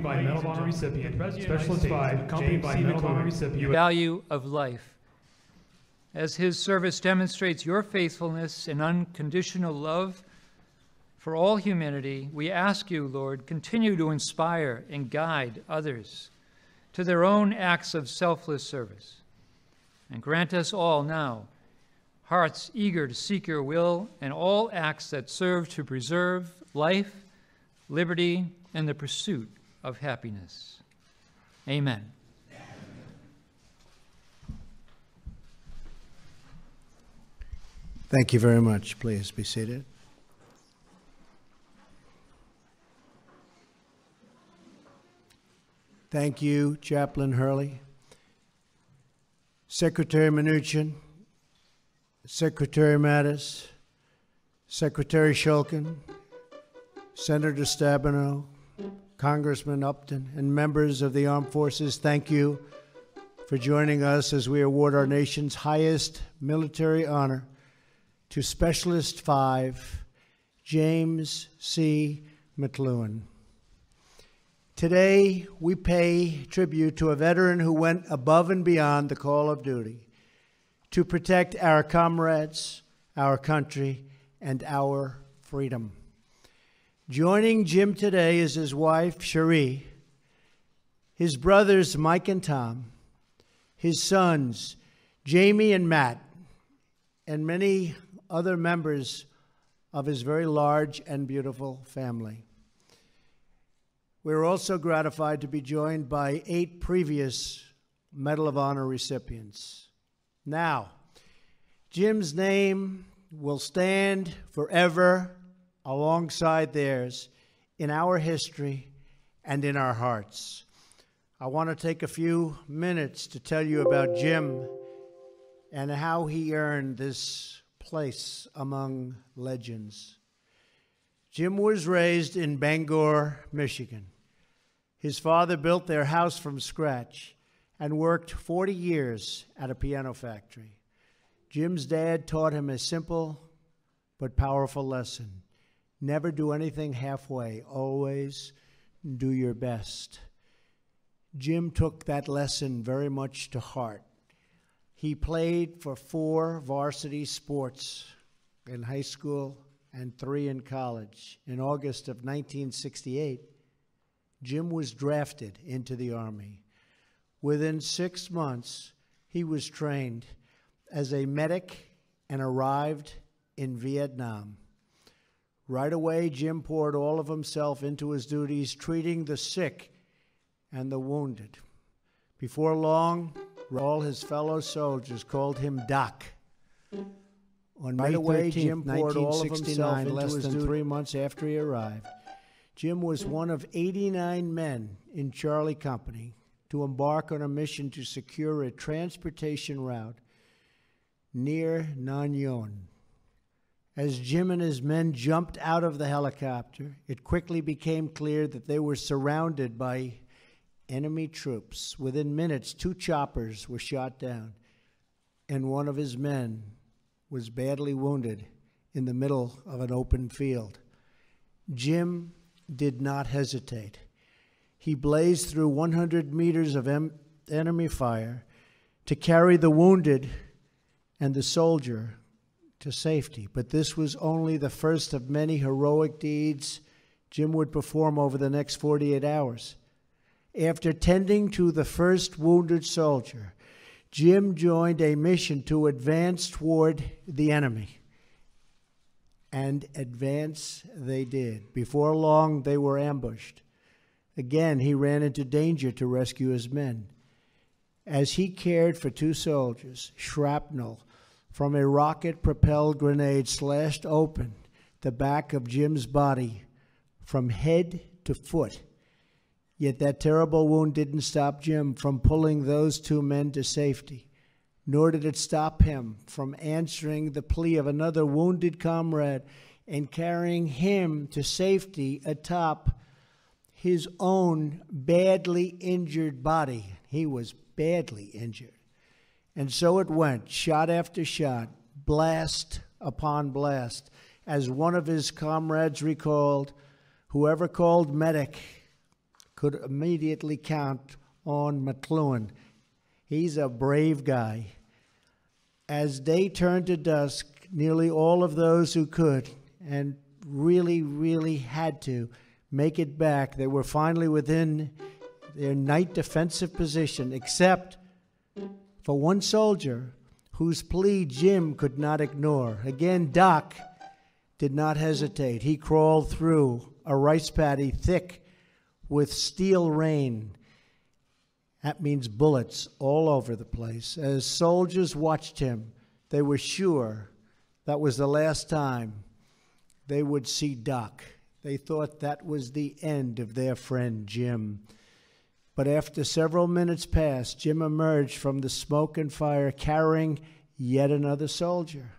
by Medal of Honor recipient, Specialist 5, accompanied by Medal of Honor recipient. Value of life. As his service demonstrates your faithfulness and unconditional love for all humanity, we ask you, Lord, continue to inspire and guide others to their own acts of selfless service. And grant us all now hearts eager to seek your will and all acts that serve to preserve life, liberty, and the pursuit of happiness. Amen. Thank you very much. Please be seated. Thank you, Chaplain Hurley, Secretary Mnuchin, Secretary Mattis, Secretary Shulkin, Senator Stabenow, Congressman Upton, and members of the Armed Forces. Thank you for joining us as we award our nation's highest military honor to Specialist 5, James C. McLuhan. Today, we pay tribute to a veteran who went above and beyond the call of duty to protect our comrades, our country, and our freedom. Joining Jim today is his wife, Cherie, his brothers, Mike and Tom, his sons, Jamie and Matt, and many other members of his very large and beautiful family. We're also gratified to be joined by 8 previous Medal of Honor recipients. Now, Jim's name will stand forever alongside theirs in our history and in our hearts. I want to take a few minutes to tell you about Jim and how he earned this place among legends. Jim was raised in Bangor, Michigan. His father built their house from scratch and worked 40 years at a piano factory. Jim's dad taught him a simple but powerful lesson. Never do anything halfway. Always do your best. Jim took that lesson very much to heart. He played for 4 varsity sports in high school and 3 in college. In August of 1968, Jim was drafted into the Army. Within 6 months, he was trained as a medic and arrived in Vietnam. Right away, Jim poured all of himself into his duties, treating the sick and the wounded. Before long, all his fellow soldiers called him Doc. On May 13th, Jim poured all of himself into his duties 3 months after he arrived. Jim was one of 89 men in Charlie Company to embark on a mission to secure a transportation route near Nanyuan. As Jim and his men jumped out of the helicopter, it quickly became clear that they were surrounded by enemy troops. Within minutes, 2 choppers were shot down, and one of his men was badly wounded in the middle of an open field. Jim did not hesitate. He blazed through 100 meters of enemy fire to carry the wounded and the soldier to safety. But this was only the first of many heroic deeds Jim would perform over the next 48 hours. After tending to the first wounded soldier, Jim joined a mission to advance toward the enemy. And advance they did. Before long, they were ambushed. Again, he ran into danger to rescue his men. As he cared for 2 soldiers, shrapnel from a rocket-propelled grenade slashed open the back of Jim's body from head to foot. Yet that terrible wound didn't stop Jim from pulling those 2 men to safety, nor did it stop him from answering the plea of another wounded comrade and carrying him to safety atop his own badly injured body. He was badly injured. And so it went, shot after shot, blast upon blast. As one of his comrades recalled, whoever called medic could immediately count on McLuhan. He's a brave guy. As day turned to dusk, nearly all of those who could and really had to make it back, they were finally within their night defensive position, except for one soldier whose plea Jim could not ignore. Again, Doc did not hesitate. He crawled through a rice paddy thick with steel rain. That means bullets all over the place. As soldiers watched him, they were sure that was the last time they would see Doc. They thought that was the end of their friend Jim. But after several minutes passed, Jim emerged from the smoke and fire carrying yet another soldier.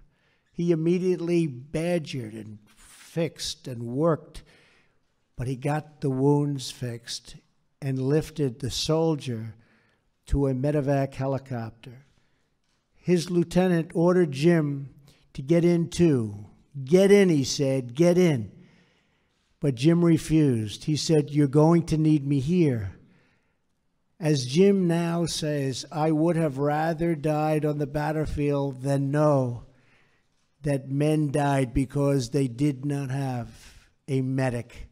He immediately badgered and fixed and worked, but he got the wounds fixed and lifted the soldier to a medevac helicopter. His lieutenant ordered Jim to get in too. Get in, he said, get in. But Jim refused. He said, you're going to need me here. As Jim now says, I would have rather died on the battlefield than know that men died because they did not have a medic.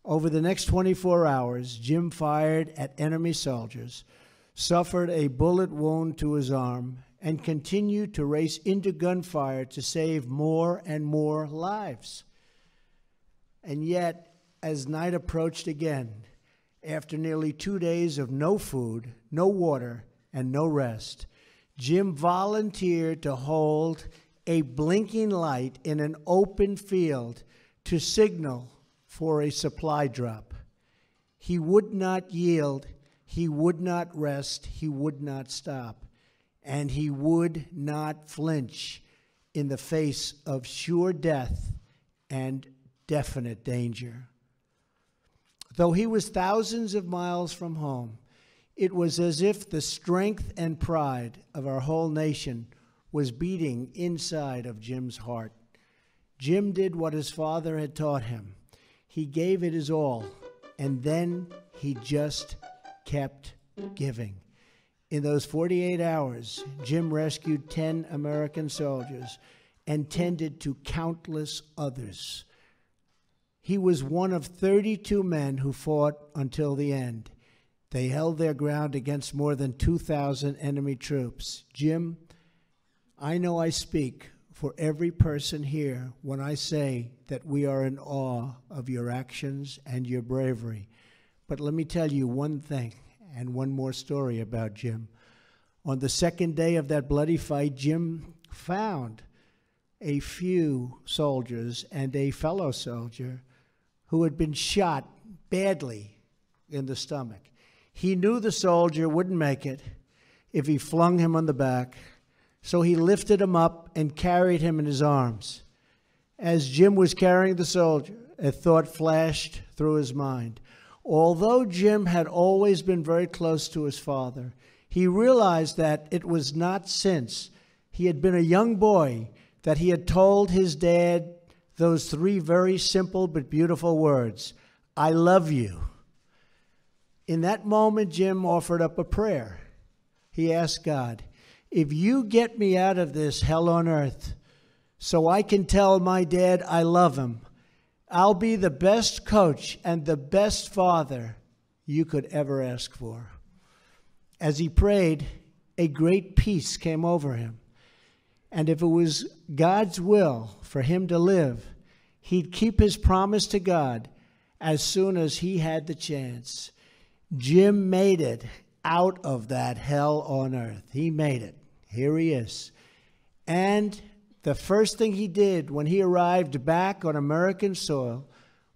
Over the next 24 hours, Jim fired at enemy soldiers, suffered a bullet wound to his arm, and continued to race into gunfire to save more and more lives. And yet, as night approached again, after nearly 2 days of no food, no water, and no rest, Jim volunteered to hold a blinking light in an open field to signal for a supply drop. He would not yield, he would not rest, he would not stop, and he would not flinch in the face of sure death and definite danger. Though he was thousands of miles from home, it was as if the strength and pride of our whole nation was beating inside of Jim's heart. Jim did what his father had taught him. He gave it his all, and then he just kept giving. In those 48 hours, Jim rescued 10 American soldiers and tended to countless others. He was one of 32 men who fought until the end. They held their ground against more than 2,000 enemy troops. Jim, I know I speak for every person here when I say that we are in awe of your actions and your bravery. But let me tell you one thing and one more story about Jim. On the second day of that bloody fight, Jim found a few soldiers and a fellow soldier who had been shot badly in the stomach. He knew the soldier wouldn't make it if he flung him on the back, so he lifted him up and carried him in his arms. As Jim was carrying the soldier, a thought flashed through his mind. Although Jim had always been very close to his father, he realized that it was not since he had been a young boy that he had told his dad those three very simple but beautiful words, I love you. In that moment, Jim offered up a prayer. He asked God, if you get me out of this hell on earth so I can tell my dad I love him, I'll be the best coach and the best father you could ever ask for. As he prayed, a great peace came over him. And if it was God's will for him to live, he'd keep his promise to God as soon as he had the chance. Jim made it out of that hell on earth. He made it. Here he is. And the first thing he did when he arrived back on American soil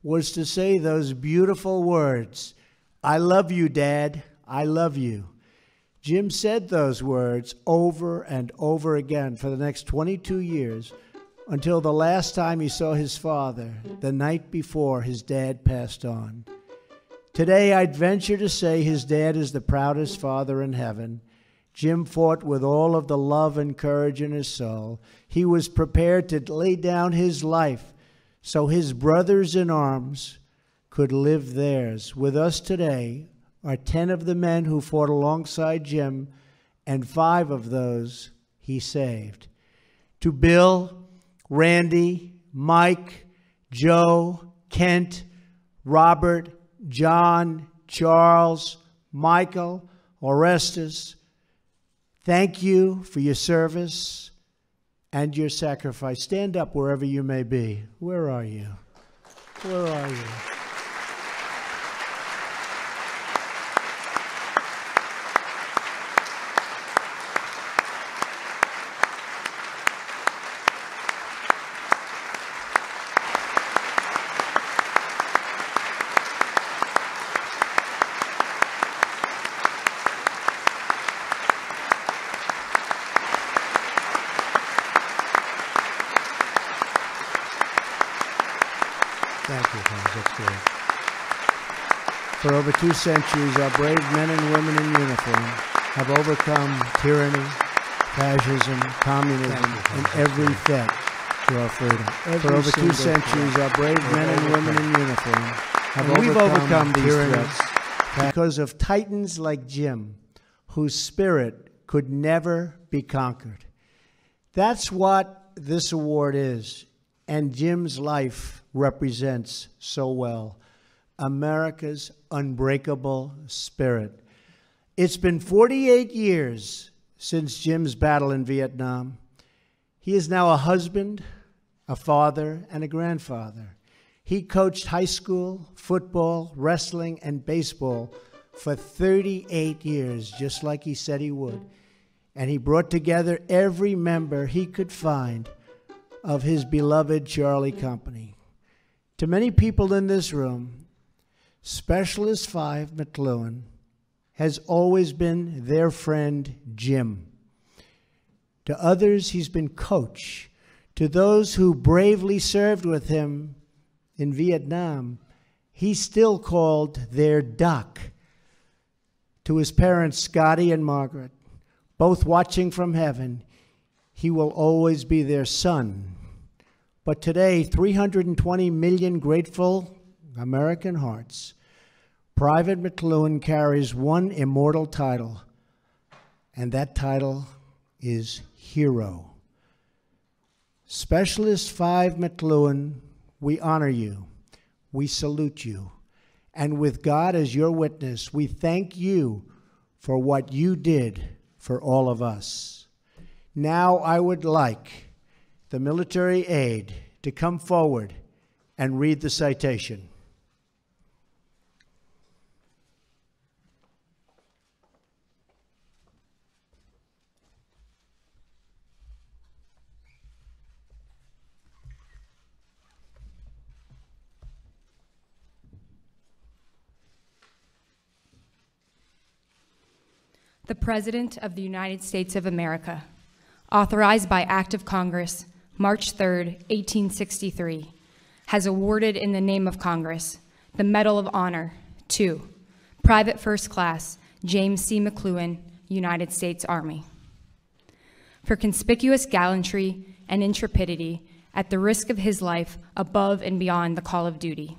was to say those beautiful words, I love you, Dad. I love you. Jim said those words over and over again for the next 22 years until the last time he saw his father, the night before his dad passed on. Today, I'd venture to say his dad is the proudest father in heaven. Jim fought with all of the love and courage in his soul. He was prepared to lay down his life so his brothers in arms could live theirs. With us today are 10 of the men who fought alongside Jim, and 5 of those he saved. To Bill, Randy, Mike, Joe, Kent, Robert, John, Charles, Michael, Orestes, thank you for your service and your sacrifice. Stand up wherever you may be. Where are you? Where are you? Thank you, Thomas. That's great. For over 2 centuries, our brave men and women in uniform have overcome tyranny, fascism, communism, and every threat to our freedom. For over 2 centuries, our brave men and women in uniform have overcome these threats because of titans like Jim, whose spirit could never be conquered. That's what this award is, and Jim's life represents so well. America's unbreakable spirit. It's been 48 years since Jim's battle in Vietnam. He is now a husband, a father, and a grandfather. He coached high school, football, wrestling, and baseball for 38 years, just like he said he would. And he brought together every member he could find of his beloved Charlie Company. To many people in this room, Specialist 5 McLuhan has always been their friend Jim. To others, he's been coach. To those who bravely served with him in Vietnam, he's still called their doc. To his parents, Scotty and Margaret, both watching from heaven, he will always be their son. But today, 320 million grateful American hearts, Private McLuhan carries one immortal title, and that title is Hero. Specialist 5 McLuhan, we honor you, we salute you, and with God as your witness, we thank you for what you did for all of us. Now I would like the military aide to come forward and read the citation. The President of the United States of America, authorized by Act of Congress, March 3, 1863, has awarded in the name of Congress the Medal of Honor to Private First Class James C. McLuhan, United States Army, for conspicuous gallantry and intrepidity at the risk of his life above and beyond the call of duty.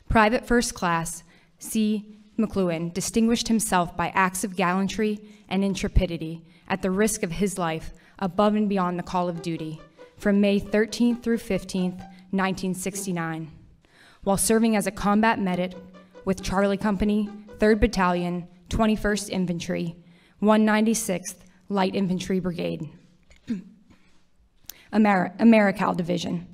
Private First Class C. McLuhan distinguished himself by acts of gallantry and intrepidity at the risk of his life above and beyond the call of duty from May 13th through 15th, 1969, while serving as a combat medic with Charlie Company, 3rd Battalion, 21st Infantry, 196th Light Infantry Brigade, Americal Division.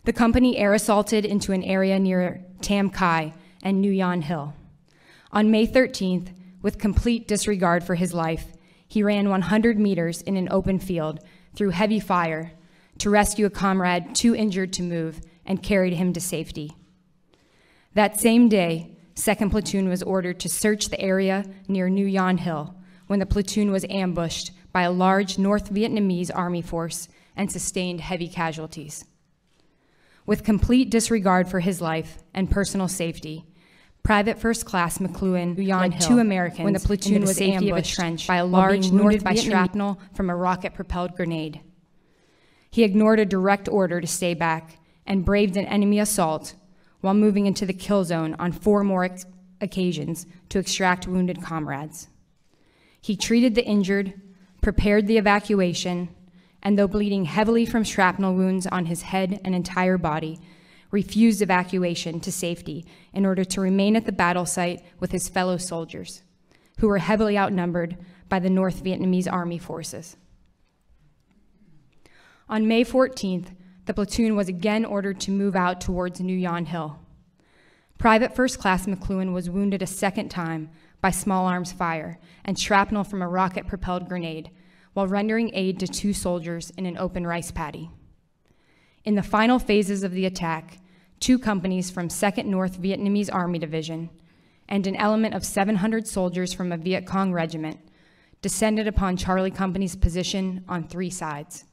The company air assaulted into an area near Tam Kai and New Yon Hill. On May 13th, with complete disregard for his life, he ran 100 meters in an open field through heavy fire to rescue a comrade too injured to move and carried him to safety. That same day, 2nd Platoon was ordered to search the area near New Yon Hill when the platoon was ambushed by a large North Vietnamese army force and sustained heavy casualties. With complete disregard for his life and personal safety, Private First Class McLuhan led 2 Americans when the platoon was ambushed by a large North by shrapnel from a rocket-propelled grenade. He ignored a direct order to stay back and braved an enemy assault while moving into the kill zone on 4 more occasions to extract wounded comrades. He treated the injured, prepared the evacuation, and though bleeding heavily from shrapnel wounds on his head and entire body, refused evacuation to safety in order to remain at the battle site with his fellow soldiers, who were heavily outnumbered by the North Vietnamese Army forces. On May 14th, the platoon was again ordered to move out towards New Yon Hill. Private First Class McLuhan was wounded a second time by small arms fire and shrapnel from a rocket-propelled grenade while rendering aid to 2 soldiers in an open rice paddy. In the final phases of the attack, 2 companies from 2nd North Vietnamese Army Division and an element of 700 soldiers from a Viet Cong regiment descended upon Charlie Company's position on 3 sides.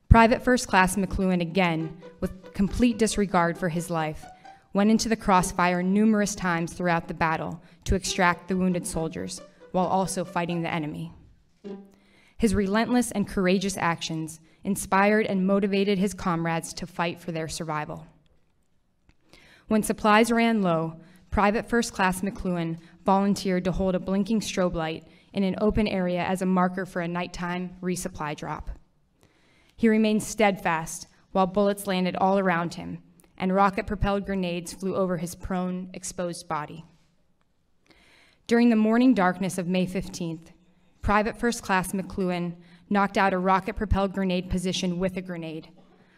Private First Class McLuhan, again, with complete disregard for his life, went into the crossfire numerous times throughout the battle to extract the wounded soldiers, while also fighting the enemy. His relentless and courageous actions inspired and motivated his comrades to fight for their survival. When supplies ran low, Private First Class McLuhan volunteered to hold a blinking strobe light in an open area as a marker for a nighttime resupply drop. He remained steadfast while bullets landed all around him and rocket-propelled grenades flew over his prone, exposed body. During the morning darkness of May 15th, Private First Class McLuhan knocked out a rocket-propelled grenade position with a grenade,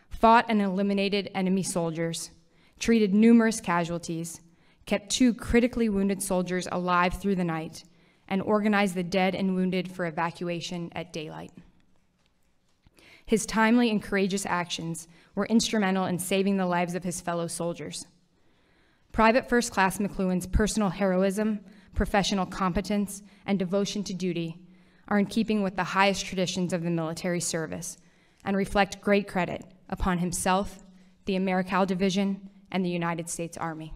fought and eliminated enemy soldiers, treated numerous casualties, kept 2 critically wounded soldiers alive through the night, and organized the dead and wounded for evacuation at daylight. His timely and courageous actions were instrumental in saving the lives of his fellow soldiers. Private First Class McLuhan's personal heroism, professional competence, and devotion to duty are in keeping with the highest traditions of the military service and reflect great credit upon himself, the Americal Division, and the United States Army.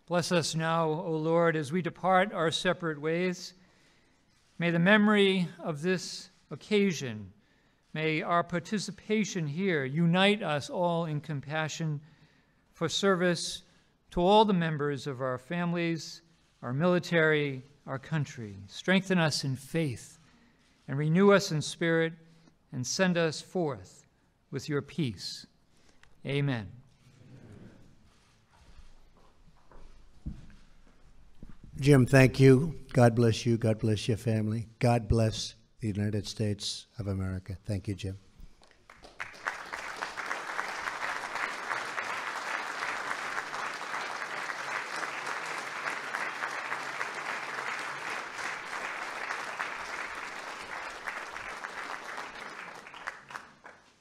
Bless us now, O Lord, as we depart our separate ways. May the memory of this occasion, may our participation here unite us all in compassion for service to all the members of our families, our military, our country. Strengthen us in faith and renew us in spirit and send us forth with your peace. Amen. Jim, thank you. God bless you. God bless your family. God bless the United States of America. Thank you, Jim.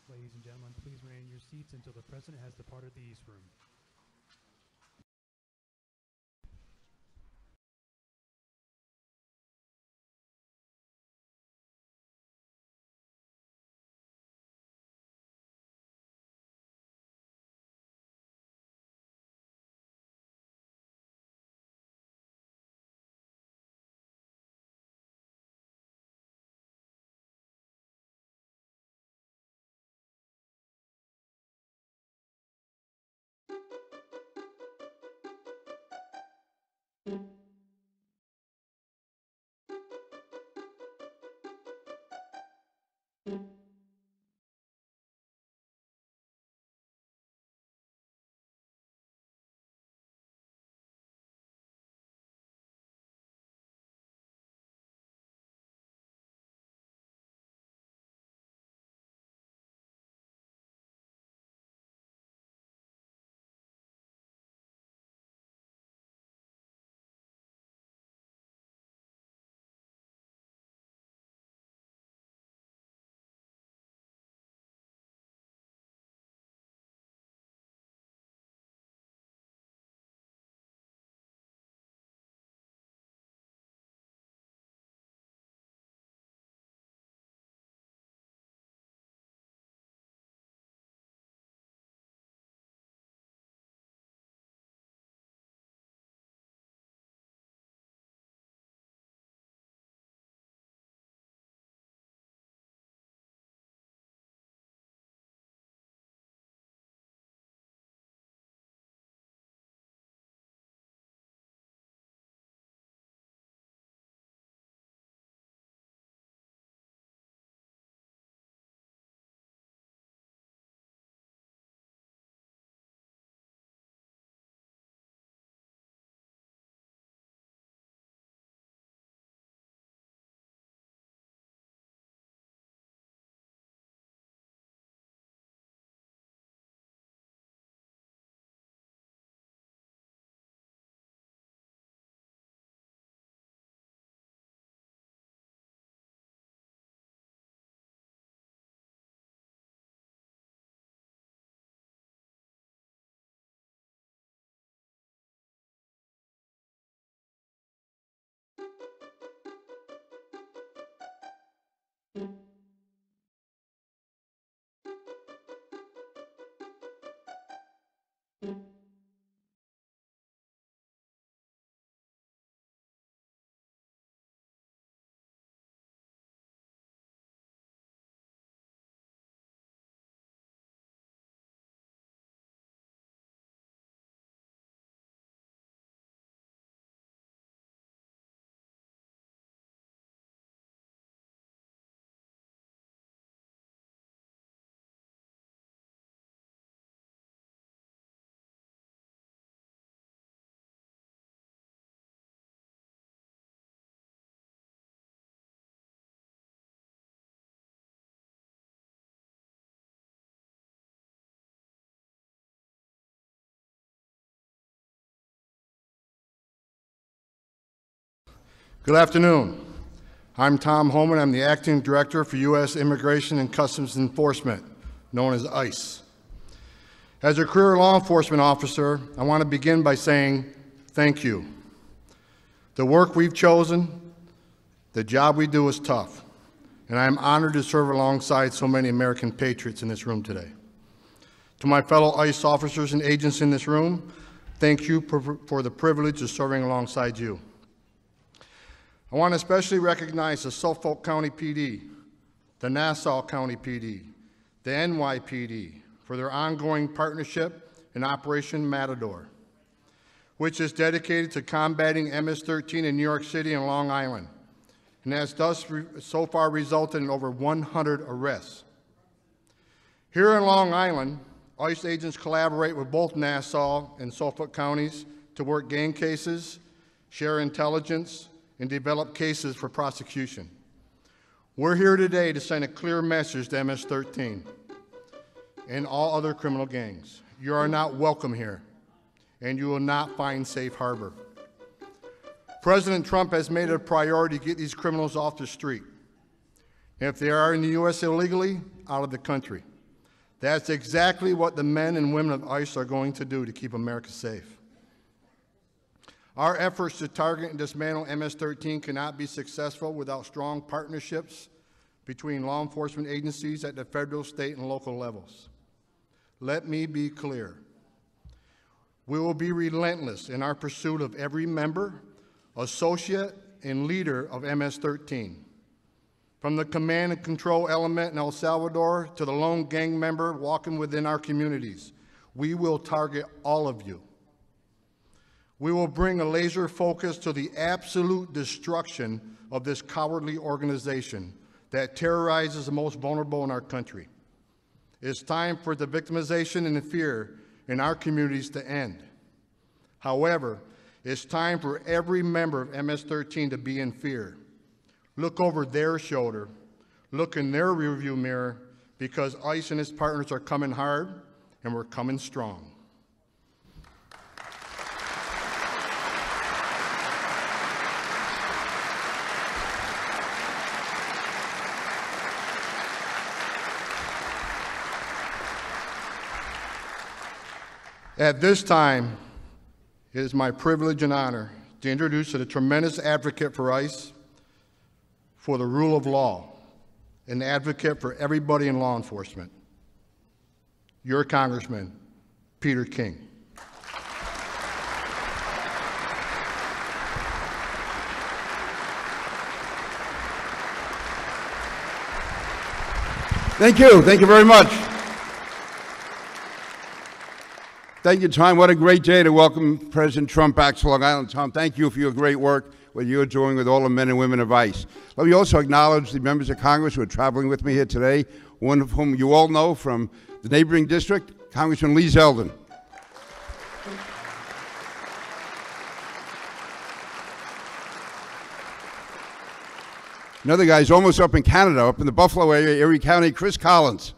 Ladies and gentlemen, please remain in your seats until the President has departed the East Room. Good afternoon. I'm Tom Holman. I'm the Acting Director for U.S. Immigration and Customs Enforcement, known as ICE. As a career law enforcement officer, I want to begin by saying thank you. The work we've chosen, the job we do is tough, and I'm honored to serve alongside so many American patriots in this room today. To my fellow ICE officers and agents in this room, thank you for the privilege of serving alongside you. I want to especially recognize the Suffolk County PD, the Nassau County PD, the NYPD for their ongoing partnership in Operation Matador, which is dedicated to combating MS13 in New York City and Long Island, and has thus so far resulted in over 100 arrests. Here in Long Island, ICE agents collaborate with both Nassau and Suffolk counties to work gang cases, share intelligence, and develop cases for prosecution. We're here today to send a clear message to MS13 and all other criminal gangs. You are not welcome here, and you will not find safe harbor. President Trump has made it a priority to get these criminals off the street. And if they are in the U.S. illegally, out of the country. That's exactly what the men and women of ICE are going to do to keep America safe. Our efforts to target and dismantle MS13 cannot be successful without strong partnerships between law enforcement agencies at the federal, state, and local levels. Let me be clear. We will be relentless in our pursuit of every member, associate, and leader of MS13. From the command and control element in El Salvador to the lone gang member walking within our communities, we will target all of you. We will bring a laser focus to the absolute destruction of this cowardly organization that terrorizes the most vulnerable in our country. It's time for the victimization and the fear in our communities to end. However, it's time for every member of MS13 to be in fear. Look over their shoulder, look in their rearview mirror, because ICE and its partners are coming hard and we're coming strong. At this time, it is my privilege and honor to introduce the tremendous advocate for ICE, for the rule of law, an advocate for everybody in law enforcement, your Congressman, Peter King. Thank you. Thank you very much. Thank you, Tom. What a great day to welcome President Trump back to Long Island. Tom, thank you for your great work, what you're doing with all the men and women of ICE. Let me also acknowledge the members of Congress who are traveling with me here today, one of whom you all know from the neighboring district, Congressman Lee Zeldin. Another guy's almost up in Canada, up in the Buffalo area, Erie County, Chris Collins.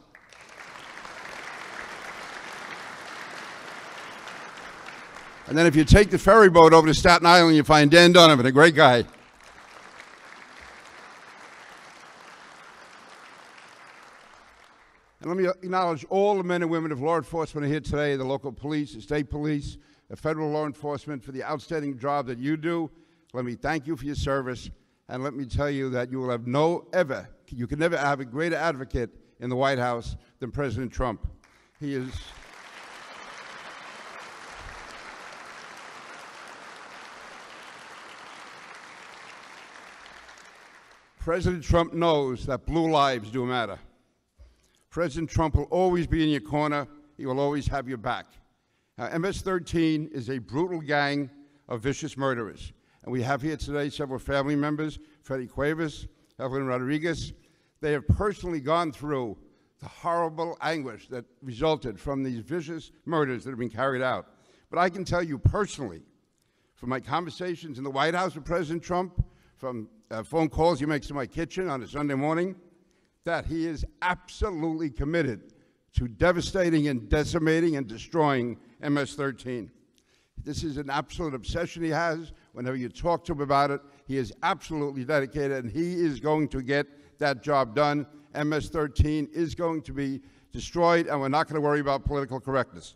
And then if you take the ferry boat over to Staten Island, you find Dan Donovan, a great guy. And let me acknowledge all the men and women of law enforcement here today, the local police, the state police, the federal law enforcement, for the outstanding job that you do. Let me thank you for your service, and let me tell you that you will have you can never have a greater advocate in the White House than President Trump. He is... President Trump knows that blue lives do matter. President Trump will always be in your corner. He will always have your back. Now, MS13 is a brutal gang of vicious murderers. And we have here today several family members, Freddie Cuevas, Evelyn Rodriguez. They have personally gone through the horrible anguish that resulted from these vicious murders that have been carried out. But I can tell you personally, from my conversations in the White House with President Trump, from phone calls he makes to my kitchen on a Sunday morning, that he is absolutely committed to devastating and decimating and destroying MS-13. This is an absolute obsession he has. Whenever you talk to him about it, he is absolutely dedicated, and he is going to get that job done. MS-13 is going to be destroyed, and we're not going to worry about political correctness.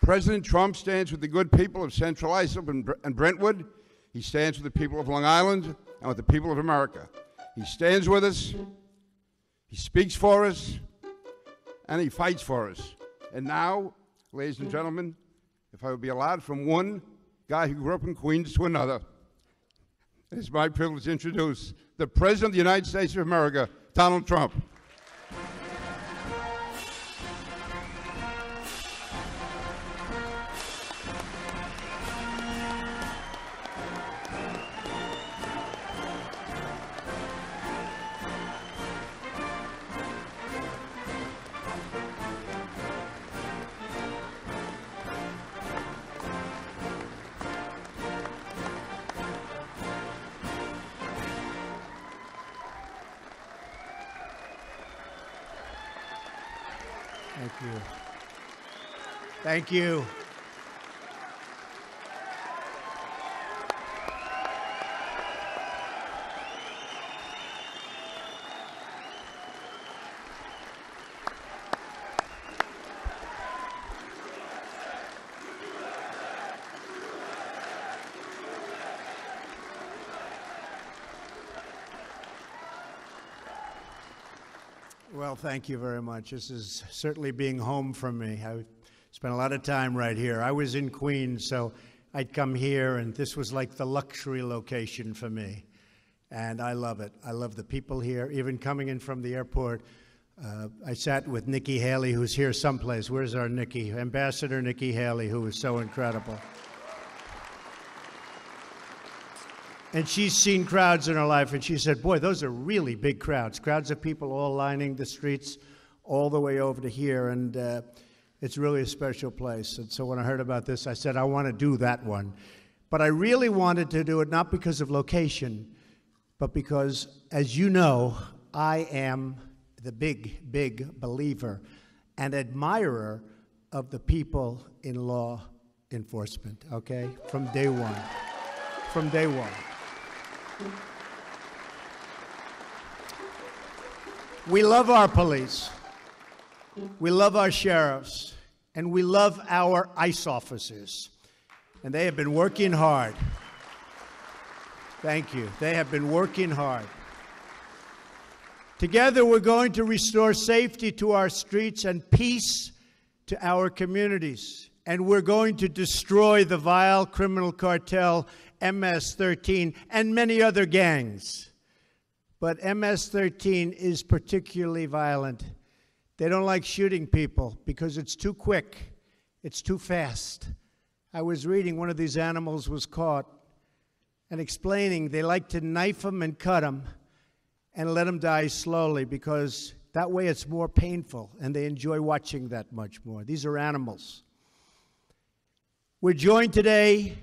President Trump stands with the good people of Central Islip and Brentwood. He stands with the people of Long Island and with the people of America. He stands with us, he speaks for us, and he fights for us. And now, ladies and gentlemen, if I would be allowed from one guy who grew up in Queens to another, it is my privilege to introduce the President of the United States of America, Donald Trump. Thank you. Thank you. Well, thank you very much. This is certainly being home from me. I spent a lot of time right here. I was in Queens, so I'd come here, and this was like the luxury location for me. And I love it. I love the people here. Even coming in from the airport, I sat with Nikki Haley, who's here someplace. Where's our Nikki? Ambassador Nikki Haley, who is so incredible. And she's seen crowds in her life, and she said, boy, those are really big crowds. Crowds of people all lining the streets all the way over to here, and it's really a special place. And so when I heard about this, I said, I want to do that one. But I really wanted to do it not because of location, but because, as you know, I am the big, big believer and admirer of the people in law enforcement, okay? From day one. From day one. We love our police, we love our sheriffs, and we love our ICE officers. And they have been working hard. Thank you. They have been working hard. Together, we're going to restore safety to our streets and peace to our communities. And we're going to destroy the vile criminal cartel MS13 and many other gangs. But MS13 is particularly violent. They don't like shooting people because it's too quick. It's too fast. I was reading one of these animals was caught and explaining they like to knife them and cut them and let them die slowly because that way it's more painful and they enjoy watching that much more. These are animals. We're joined today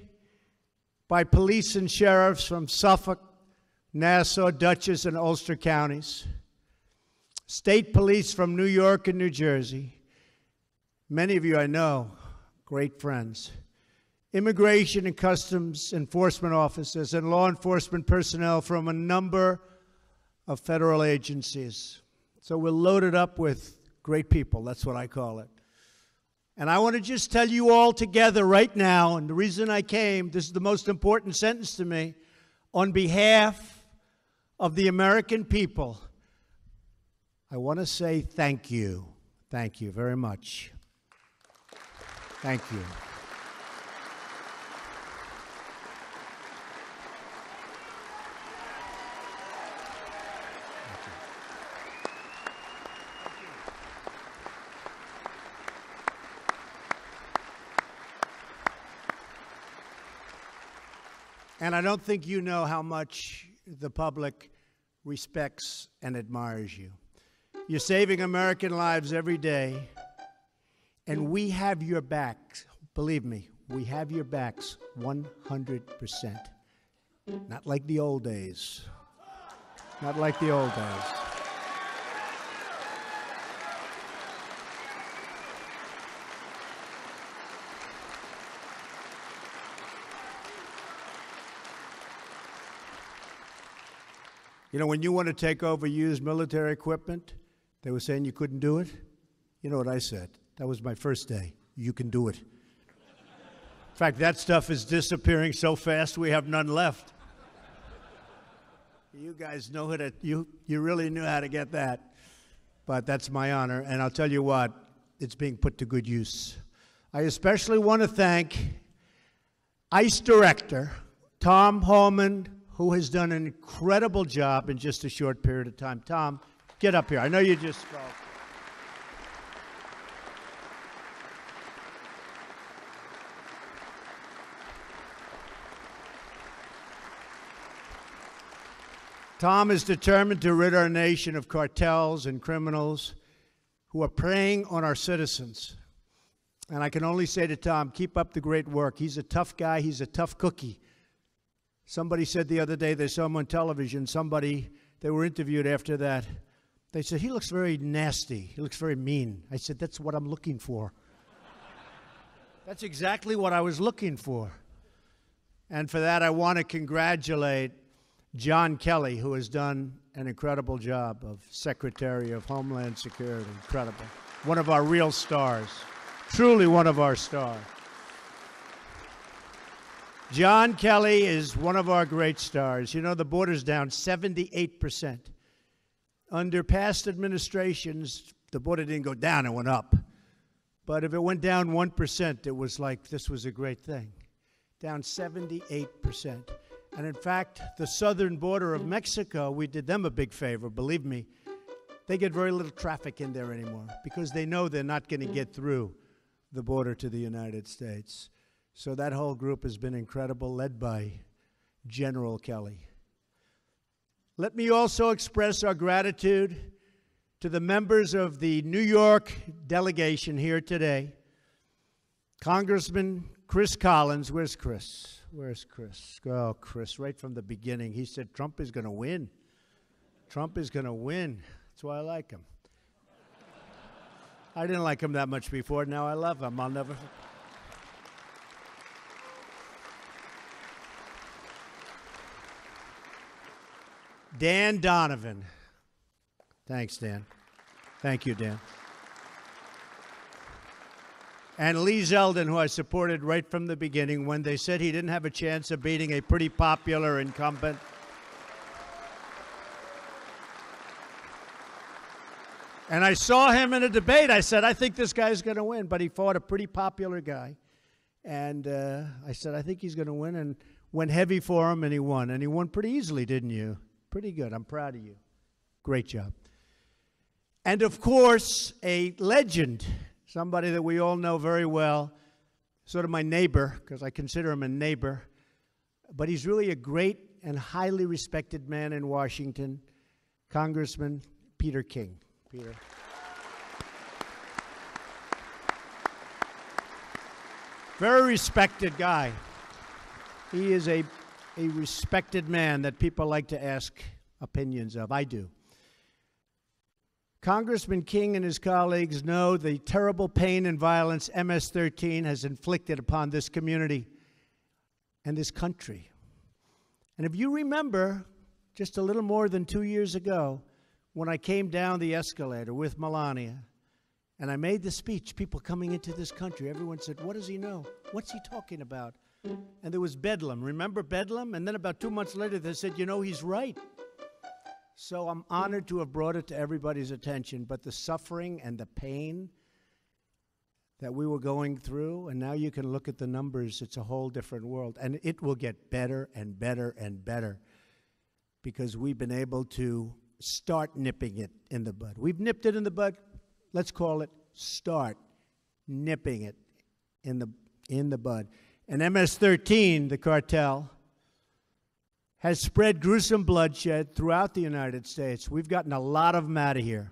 by police and sheriffs from Suffolk, Nassau, Dutchess, and Ulster counties, state police from New York and New Jersey, many of you I know, great friends, immigration and customs enforcement officers, and law enforcement personnel from a number of federal agencies. So we're loaded up with great people, that's what I call it. And I want to just tell you all together right now, and the reason I came, this is the most important sentence to me, on behalf of the American people, I want to say thank you. Thank you very much. Thank you. And I don't think you know how much the public respects and admires you. You're saving American lives every day, and we have your backs. Believe me, we have your backs 100%. Not like the old days. Not like the old days. You know, when you want to take over used military equipment, they were saying you couldn't do it. You know what I said? That was my first day. You can do it. In fact, that stuff is disappearing so fast we have none left. You guys know how to, you really knew how to get that. But that's my honor, and I'll tell you what, it's being put to good use. I especially want to thank ICE Director Tom Homan, who has done an incredible job in just a short period of time. Tom, get up here. I know you just spoke. Tom is determined to rid our nation of cartels and criminals who are preying on our citizens. And I can only say to Tom, keep up the great work. He's a tough guy. He's a tough cookie. Somebody said the other day, they saw him on television, they were interviewed after that. They said, he looks very nasty. He looks very mean. I said, that's what I'm looking for. That's exactly what I was looking for. And for that, I want to congratulate John Kelly, who has done an incredible job of Secretary of Homeland Security. Incredible. One of our real stars. Truly one of our stars. John Kelly is one of our great stars. You know, the border's down 78%. Under past administrations, the border didn't go down, it went up. But if it went down 1%, it was like this was a great thing. down 78%. And in fact, the southern border of Mexico, we did them a big favor, believe me. They get very little traffic in there anymore because they know they're not going to get through the border to the United States. So that whole group has been incredible, led by General Kelly. Let me also express our gratitude to the members of the New York delegation here today. Congressman Chris Collins, where's Chris? Where's Chris? Oh, Chris, right from the beginning, he said Trump is going to win. Trump is going to win. That's why I like him. I didn't like him that much before. Now I love him. I'll never... Dan Donovan. Thanks, Dan. Thank you, Dan. And Lee Zeldin, who I supported right from the beginning when they said he didn't have a chance of beating a pretty popular incumbent. And I saw him in a debate. I said, I think this guy's going to win. But he fought a pretty popular guy. And I said, I think he's going to win. And went heavy for him, and he won. And he won pretty easily, didn't you? Pretty good. I'm proud of you. Great job. And, of course, a legend, somebody that we all know very well, sort of my neighbor, because I consider him a neighbor. But he's really a great and highly respected man in Washington, Congressman Peter King. Peter. Very respected guy. He is a respected man that people like to ask opinions of. I do. Congressman King and his colleagues know the terrible pain and violence MS-13 has inflicted upon this community and this country. And if you remember, just a little more than 2 years ago, when I came down the escalator with Melania, and I made the speech, people coming into this country, everyone said, what does he know? What's he talking about? And there was Bedlam. Remember Bedlam? And then about 2 months later, they said, you know, he's right. So I'm honored to have brought it to everybody's attention. But the suffering and the pain that we were going through, and now you can look at the numbers, it's a whole different world. And it will get better and better and better because we've been able to start nipping it in the bud. We've nipped it in the bud. Let's call it start nipping it in the bud. And MS-13, the cartel, has spread gruesome bloodshed throughout the United States. We've gotten a lot of them out of here.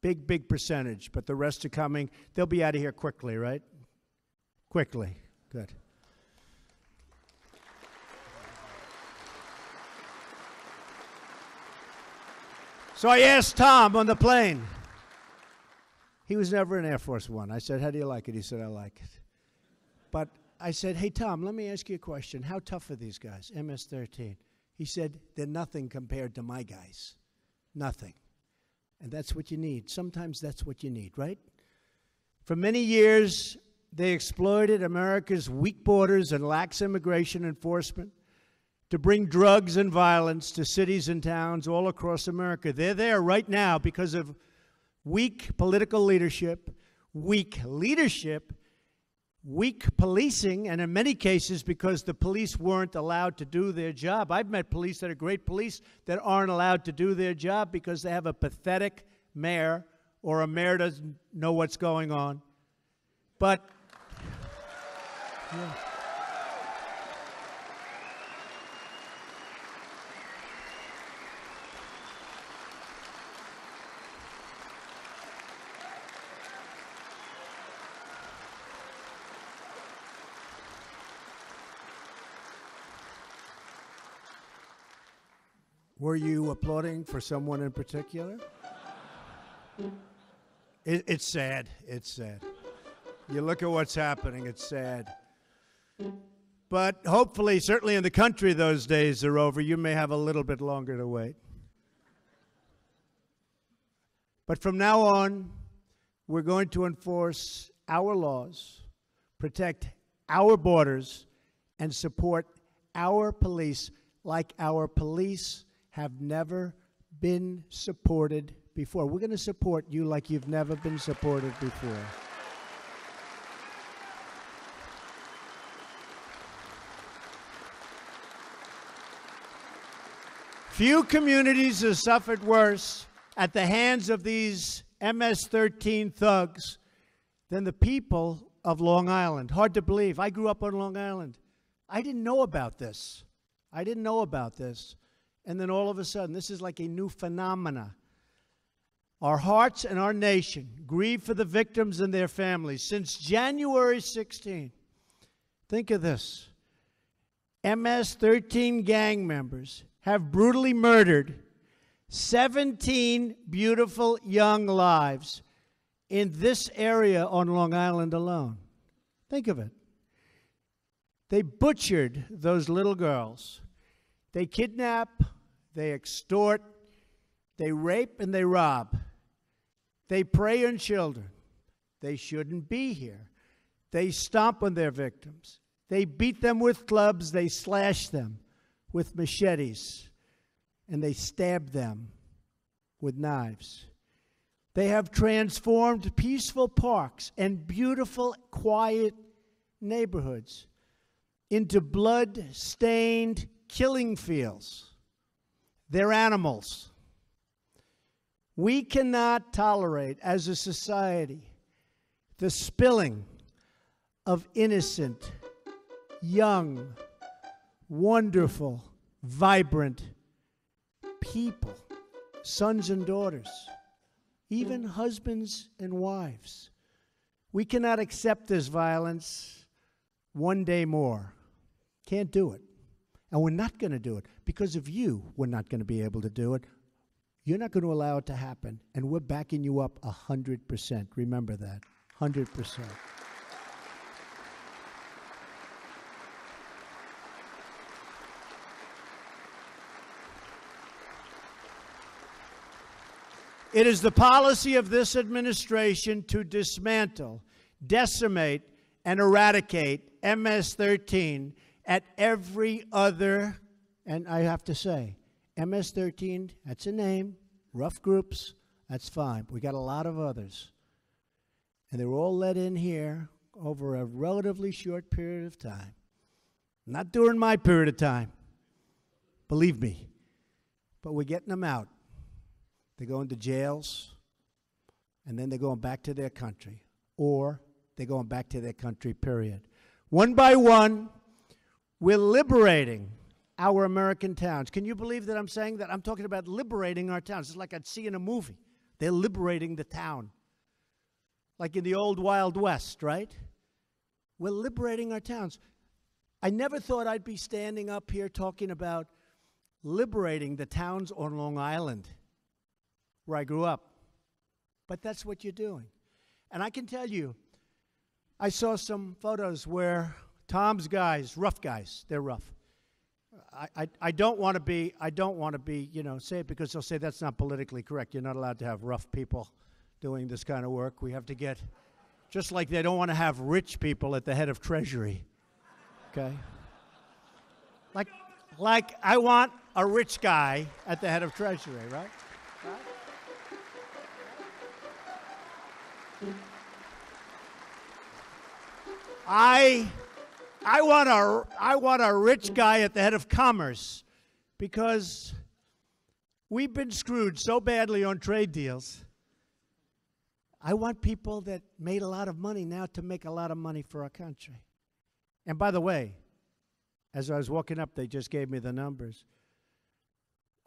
Big, big percentage, but the rest are coming. They'll be out of here quickly, right? Quickly. Good. So I asked Tom on the plane. He was never in Air Force One. I said, how do you like it? He said, I like it. But I said, hey, Tom, let me ask you a question. How tough are these guys, MS-13? He said, they're nothing compared to my guys. Nothing. And that's what you need. Sometimes that's what you need, right? For many years, they exploited America's weak borders and lax immigration enforcement to bring drugs and violence to cities and towns all across America. They're there right now because of weak political leadership, weak policing, and in many cases because the police weren't allowed to do their job. I've met police that are great police that aren't allowed to do their job because they have a pathetic mayor or a mayor doesn't know what's going on. But yeah. Were you applauding for someone in particular? It's sad. It's sad. You look at what's happening, it's sad. But hopefully, certainly in the country, those days are over. You may have a little bit longer to wait. But from now on, we're going to enforce our laws, protect our borders, and support our police like our police have never been supported before. We're going to support you like you've never been supported before. Few communities have suffered worse at the hands of these MS-13 thugs than the people of Long Island. Hard to believe. I grew up on Long Island. I didn't know about this. I didn't know about this. And then all of a sudden, this is like a new phenomena. Our hearts and our nation grieve for the victims and their families. Since January 16, think of this. MS-13 gang members have brutally murdered 17 beautiful young lives in this area on Long Island alone. Think of it. They butchered those little girls. They kidnap, they extort, they rape, and they rob. They prey on children. They shouldn't be here. They stomp on their victims. They beat them with clubs. They slash them with machetes. And they stab them with knives. They have transformed peaceful parks and beautiful, quiet neighborhoods into blood-stained killing fields. They're animals. We cannot tolerate, as a society, the spilling of innocent, young, wonderful, vibrant people, sons and daughters, even husbands and wives. We cannot accept this violence one day more. Can't do it. And we're not going to do it. Because of you, we're not going to be able to do it. You're not going to allow it to happen. And we're backing you up 100%. Remember that. 100%. It is the policy of this administration to dismantle, decimate, and eradicate MS-13 at every other, and I have to say, MS-13, that's a name, rough groups, that's fine. We got a lot of others. And they were all let in here over a relatively short period of time. Not during my period of time, believe me. But we're getting them out. They go into jails, and then they're going back to their country. Or they're going back to their country, period. One by one, we're liberating our American towns. Can you believe that I'm saying that? I'm talking about liberating our towns. It's like I'd see in a movie. They're liberating the town. Like in the old Wild West, right? We're liberating our towns. I never thought I'd be standing up here talking about liberating the towns on Long Island, where I grew up. But that's what you're doing. And I can tell you, I saw some photos where Tom's guys, rough guys, they're rough. I don't want to be, say it because they'll say that's not politically correct. You're not allowed to have rough people doing this kind of work. We have to get, just like they don't want to have rich people at the head of Treasury, okay? Like I want a rich guy at the head of Treasury, right? I want a rich guy at the head of commerce, because we've been screwed so badly on trade deals. I want people that made a lot of money now to make a lot of money for our country. And by the way, as I was walking up, they just gave me the numbers.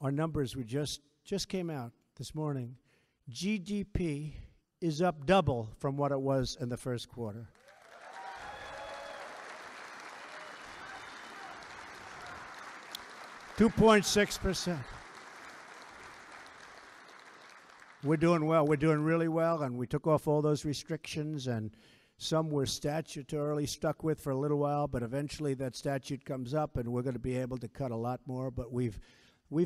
Our numbers were just came out this morning. GDP is up double from what it was in the first quarter. $2.6%. We're doing well. We're doing really well, and we took off all those restrictions, and some we're statutorily stuck with for a little while, but eventually that statute comes up, and we're going to be able to cut a lot more. But we've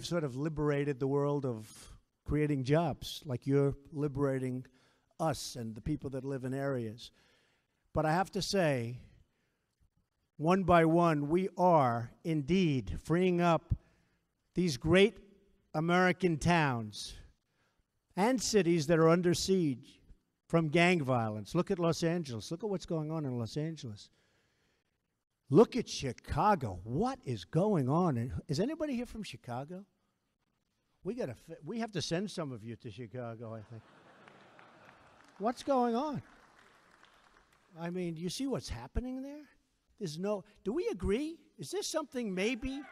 sort of liberated the world of creating jobs, like you're liberating us and the people that live in areas. But I have to say, one by one, we are indeed freeing up these great American towns and cities that are under siege from gang violence. Look at Los Angeles. Look at what's going on in Los Angeles. Look at Chicago. What is going on? Is anybody here from Chicago? We have to send some of you to Chicago, I think. What's going on? I mean, you see what's happening there? There's no, do we agree? Is there something maybe?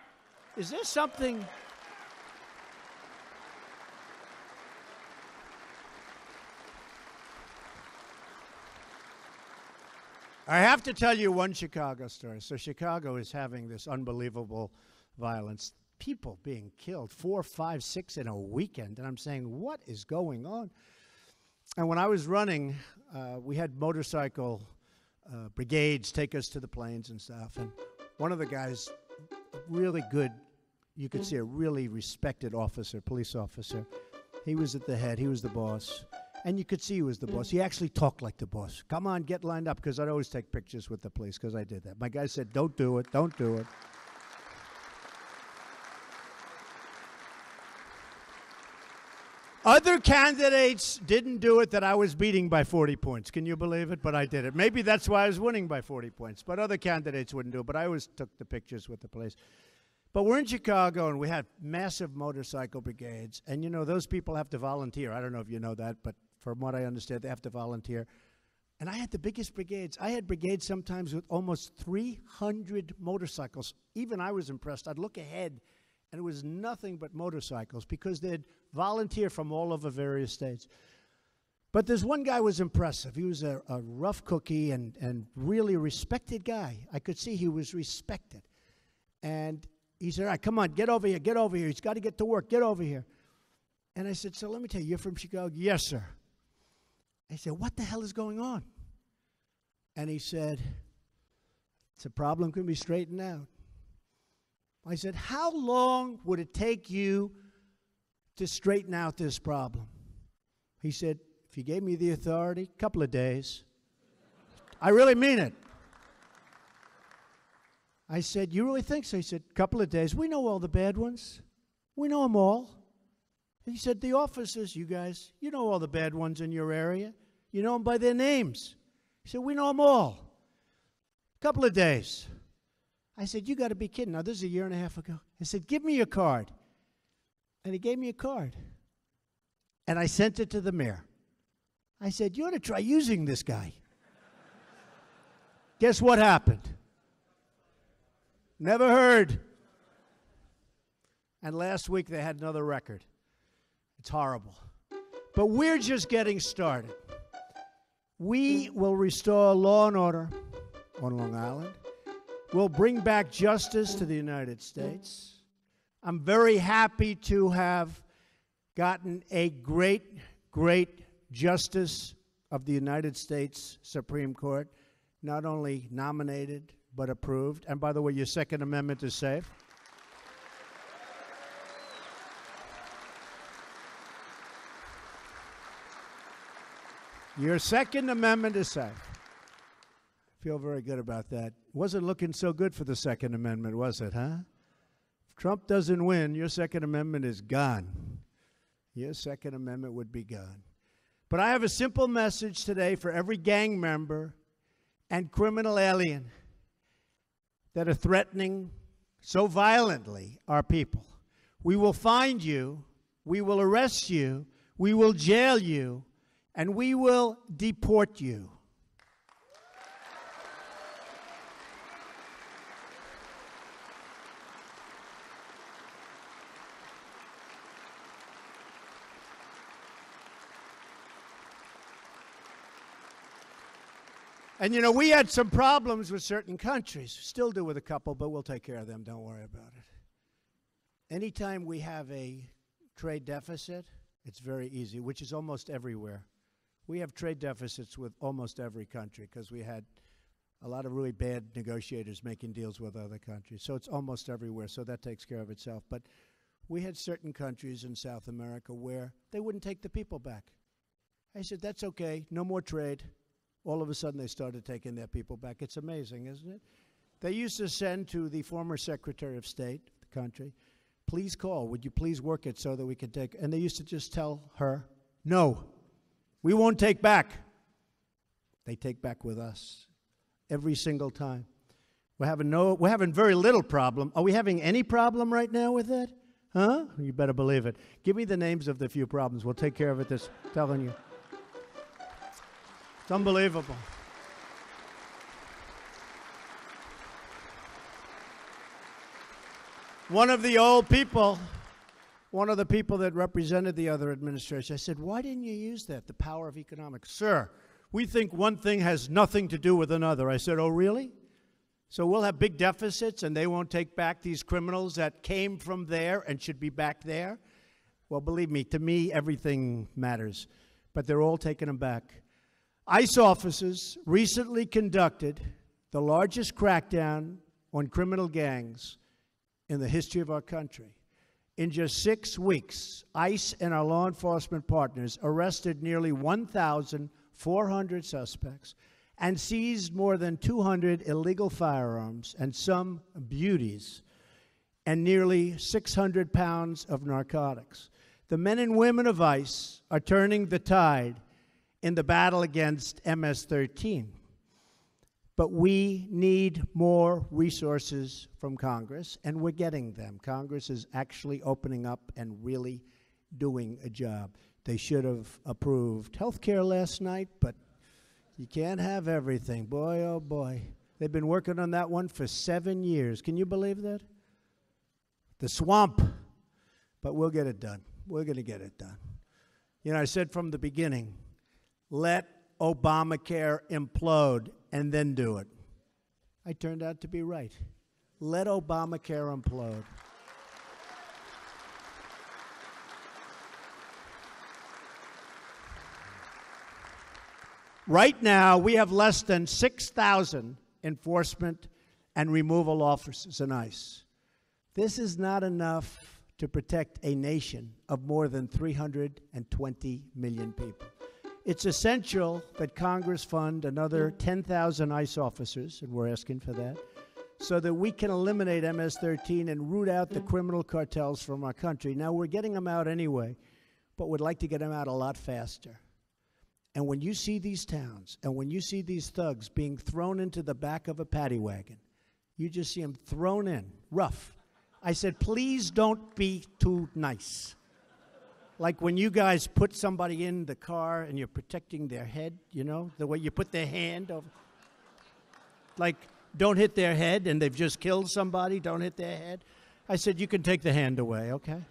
Is there something? I have to tell you one Chicago story. So Chicago is having this unbelievable violence. People being killed, 4, 5, 6 in a weekend. And I'm saying, what is going on? And when I was running, we had motorcycle brigades take us to the plains and stuff. And one of the guys, really good, you could see a really respected officer, police officer. He was at the head. He was the boss. And you could see he was the boss. He actually talked like the boss. Come on, get lined up, because I'd always take pictures with the police, because I did that. My guy said, don't do it, don't do it. Other candidates didn't do it that I was beating by 40 points. Can you believe it? But I did it. Maybe that's why I was winning by 40 points. But other candidates wouldn't do it. But I always took the pictures with the police. But we're in Chicago, and we had massive motorcycle brigades. And, you know, those people have to volunteer. I don't know if you know that, but from what I understand, they have to volunteer. And I had the biggest brigades. I had brigades sometimes with almost 300 motorcycles. Even I was impressed. I'd look ahead, and it was nothing but motorcycles because they'd volunteer from all over various states. But there's one guy who was impressive. He was a rough cookie and really respected guy. I could see he was respected. And he said, all right, come on, get over here, get over here. He's got to get to work, get over here. And I said, so let me tell you, you're from Chicago? Yes, sir. I said, what the hell is going on? And he said, it's a problem can be straightened out. I said, how long would it take you to straighten out this problem? He said, if you gave me the authority, a couple of days. I really mean it. I said, you really think so? He said, a couple of days. We know all the bad ones. We know them all. He said, the officers, you guys, you know all the bad ones in your area. You know them by their names. He said, we know them all. A couple of days. I said, you got to be kidding. Now, this is a year and a half ago. I said, give me your card. And he gave me a card. And I sent it to the mayor. I said, you ought to try using this guy. Guess what happened? Never heard. And last week they had another record. It's horrible. But we're just getting started. We will restore law and order on Long Island. We'll bring back justice to the United States. I'm very happy to have gotten a great, great justice of the United States Supreme Court, not only nominated, but approved. And by the way, your Second Amendment is safe. Your Second Amendment is safe. I feel very good about that. Wasn't looking so good for the Second Amendment, was it, huh? If Trump doesn't win, your Second Amendment is gone. Your Second Amendment would be gone. But I have a simple message today for every gang member and criminal alien that are threatening so violently our people. We will find you, we will arrest you, we will jail you, and we will deport you. And, you know, we had some problems with certain countries. Still do with a couple, but we'll take care of them. Don't worry about it. Anytime we have a trade deficit, it's very easy, which is almost everywhere. We have trade deficits with almost every country because we had a lot of really bad negotiators making deals with other countries. So it's almost everywhere, so that takes care of itself. But we had certain countries in South America where they wouldn't take the people back. I said, that's okay, no more trade. All of a sudden, they started taking their people back. It's amazing, isn't it? They used to send to the former Secretary of State, the country, please call. Would you please work it so that we can take? And they used to just tell her, no, we won't take back. They take back with us every single time. We're having very little problem. Are we having any problem right now with that? Huh? You better believe it. Give me the names of the few problems. We'll take care of it, this, telling you. It's unbelievable. One of the old people, one of the people that represented the other administration, I said, why didn't you use that, the power of economics? Sir, we think one thing has nothing to do with another. I said, oh, really? So we'll have big deficits and they won't take back these criminals that came from there and should be back there? Well, believe me, to me, everything matters. But they're all taking them back. ICE officers recently conducted the largest crackdown on criminal gangs in the history of our country. In just 6 weeks, ICE and our law enforcement partners arrested nearly 1,400 suspects and seized more than 200 illegal firearms and some beauties, and nearly 600 pounds of narcotics. The men and women of ICE are turning the tide in the battle against MS13. But we need more resources from Congress, and we're getting them. Congress is actually opening up and really doing a job. They should have approved health care last night, but you can't have everything. Boy, oh boy. They've been working on that one for 7 years. Can you believe that? The swamp. But we'll get it done. We're going to get it done. You know, I said from the beginning, let Obamacare implode and then do it. I turned out to be right. Let Obamacare implode. Right now, we have less than 6,000 enforcement and removal officers in ICE. This is not enough to protect a nation of more than 320 million people. It's essential that Congress fund another 10,000 ICE officers, and we're asking for that, so that we can eliminate MS-13 and root out the criminal cartels from our country. Now, we're getting them out anyway, but we'd like to get them out a lot faster. And when you see these towns, and when you see these thugs being thrown into the back of a paddy wagon, you just see them thrown in, rough. I said, please don't be too nice. Like when you guys put somebody in the car and you're protecting their head, you know, the way you put their hand over. Like, don't hit their head, and they've just killed somebody, don't hit their head. I said, you can take the hand away, okay?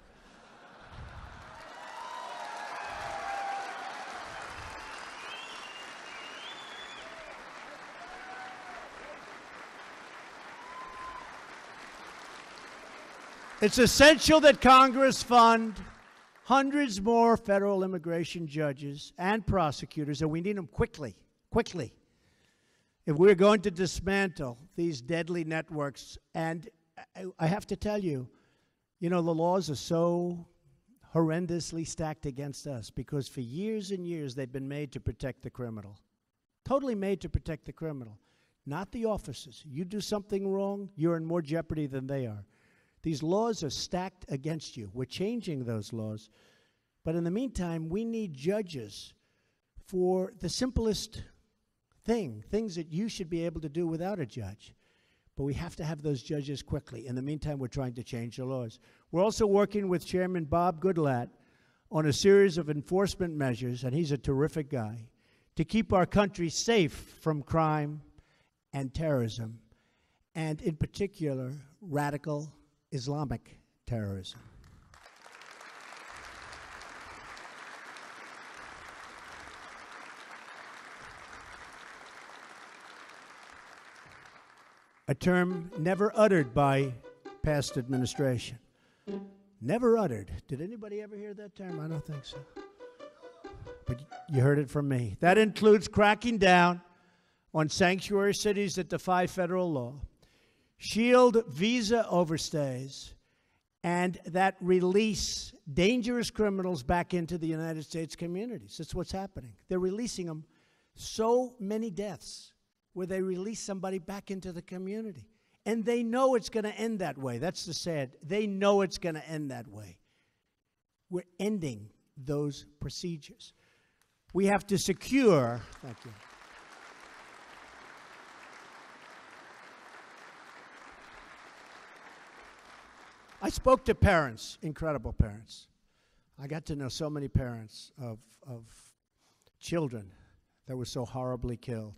It's essential that Congress fund hundreds more federal immigration judges and prosecutors, and we need them quickly, quickly. If we're going to dismantle these deadly networks, and I have to tell you, you know, the laws are so horrendously stacked against us because for years and years they've been made to protect the criminal. Totally made to protect the criminal, not the officers. You do something wrong, you're in more jeopardy than they are. These laws are stacked against you. We're changing those laws. But in the meantime, we need judges for the simplest things that you should be able to do without a judge. But we have to have those judges quickly. In the meantime, we're trying to change the laws. We're also working with Chairman Bob Goodlatte on a series of enforcement measures, and he's a terrific guy, to keep our country safe from crime and terrorism, and in particular, radical Islamic terrorism. A term never uttered by past administration. Never uttered. Did anybody ever hear that term? I don't think so. But you heard it from me. That includes cracking down on sanctuary cities that defy federal law, shield visa overstays, and that release dangerous criminals back into the United States communities. That's what's happening. They're releasing them. So many deaths where they release somebody back into the community. And they know it's going to end that way. That's the sad. They know it's going to end that way. We're ending those procedures. We have to secure, thank you. I spoke to parents, incredible parents. I got to know so many parents of children that were so horribly killed,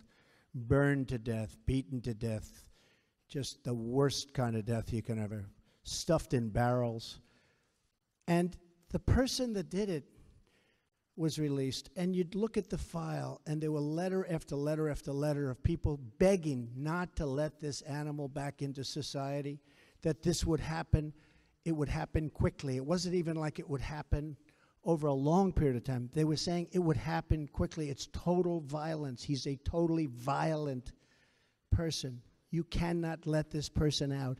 burned to death, beaten to death, just the worst kind of death you can ever, stuffed in barrels. And the person that did it was released, and you'd look at the file, and there were letter after letter after letter of people begging not to let this animal back into society, that this would happen. It would happen quickly. It wasn't even like it would happen over a long period of time. They were saying it would happen quickly. It's total violence. He's a totally violent person. You cannot let this person out.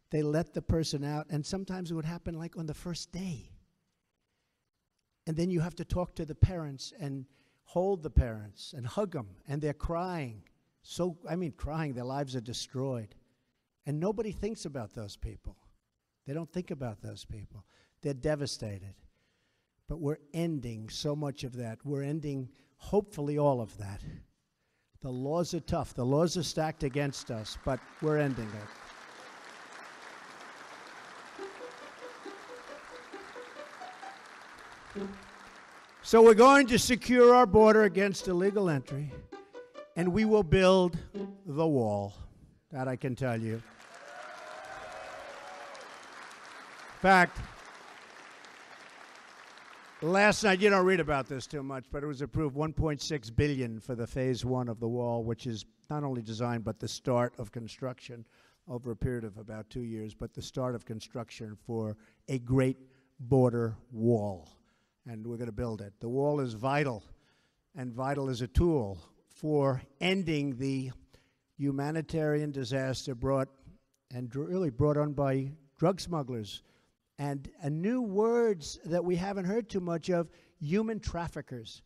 They let the person out, and sometimes it would happen like on the first day. And then you have to talk to the parents and hold the parents and hug them, and they're crying. Crying, their lives are destroyed. And nobody thinks about those people. They don't think about those people. They're devastated. But we're ending so much of that. We're ending, hopefully, all of that. The laws are tough. The laws are stacked against us, but we're ending it. So we're going to secure our border against illegal entry, and we will build the wall. That I can tell you. In fact, last night, you don't read about this too much, but it was approved $1.6 billion for the phase 1 of the wall, which is not only designed, but the start of construction over a period of about 2 years, but the start of construction for a great border wall. And we're going to build it. The wall is vital, and vital as a tool for ending the humanitarian disaster brought on by drug smugglers. And new words that we haven't heard too much of, human traffickers.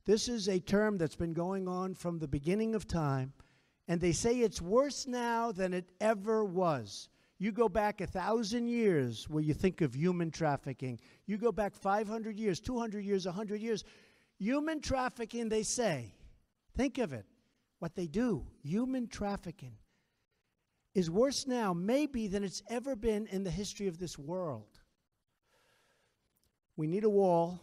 This is a term that's been going on from the beginning of time, and they say it's worse now than it ever was. You go back 1,000 years where you think of human trafficking. You go back 500 years, 200 years, 100 years. Human trafficking, they say, think of it, what they do, human trafficking is worse now maybe than it's ever been in the history of this world. We need a wall.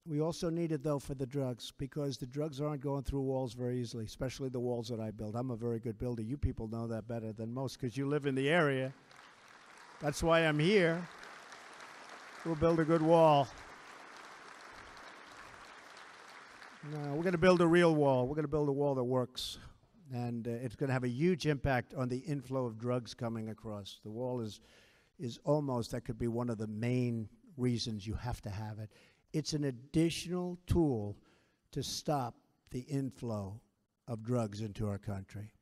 We also need it, though, for the drugs, because the drugs aren't going through walls very easily, especially the walls that I build. I'm a very good builder. You people know that better than most because you live in the area. That's why I'm here. We'll build a good wall. No, we're going to build a real wall. We're going to build a wall that works. And it's going to have a huge impact on the inflow of drugs coming across. The wall is almost, that could be one of the main reasons you have to have it. It's an additional tool to stop the inflow of drugs into our country.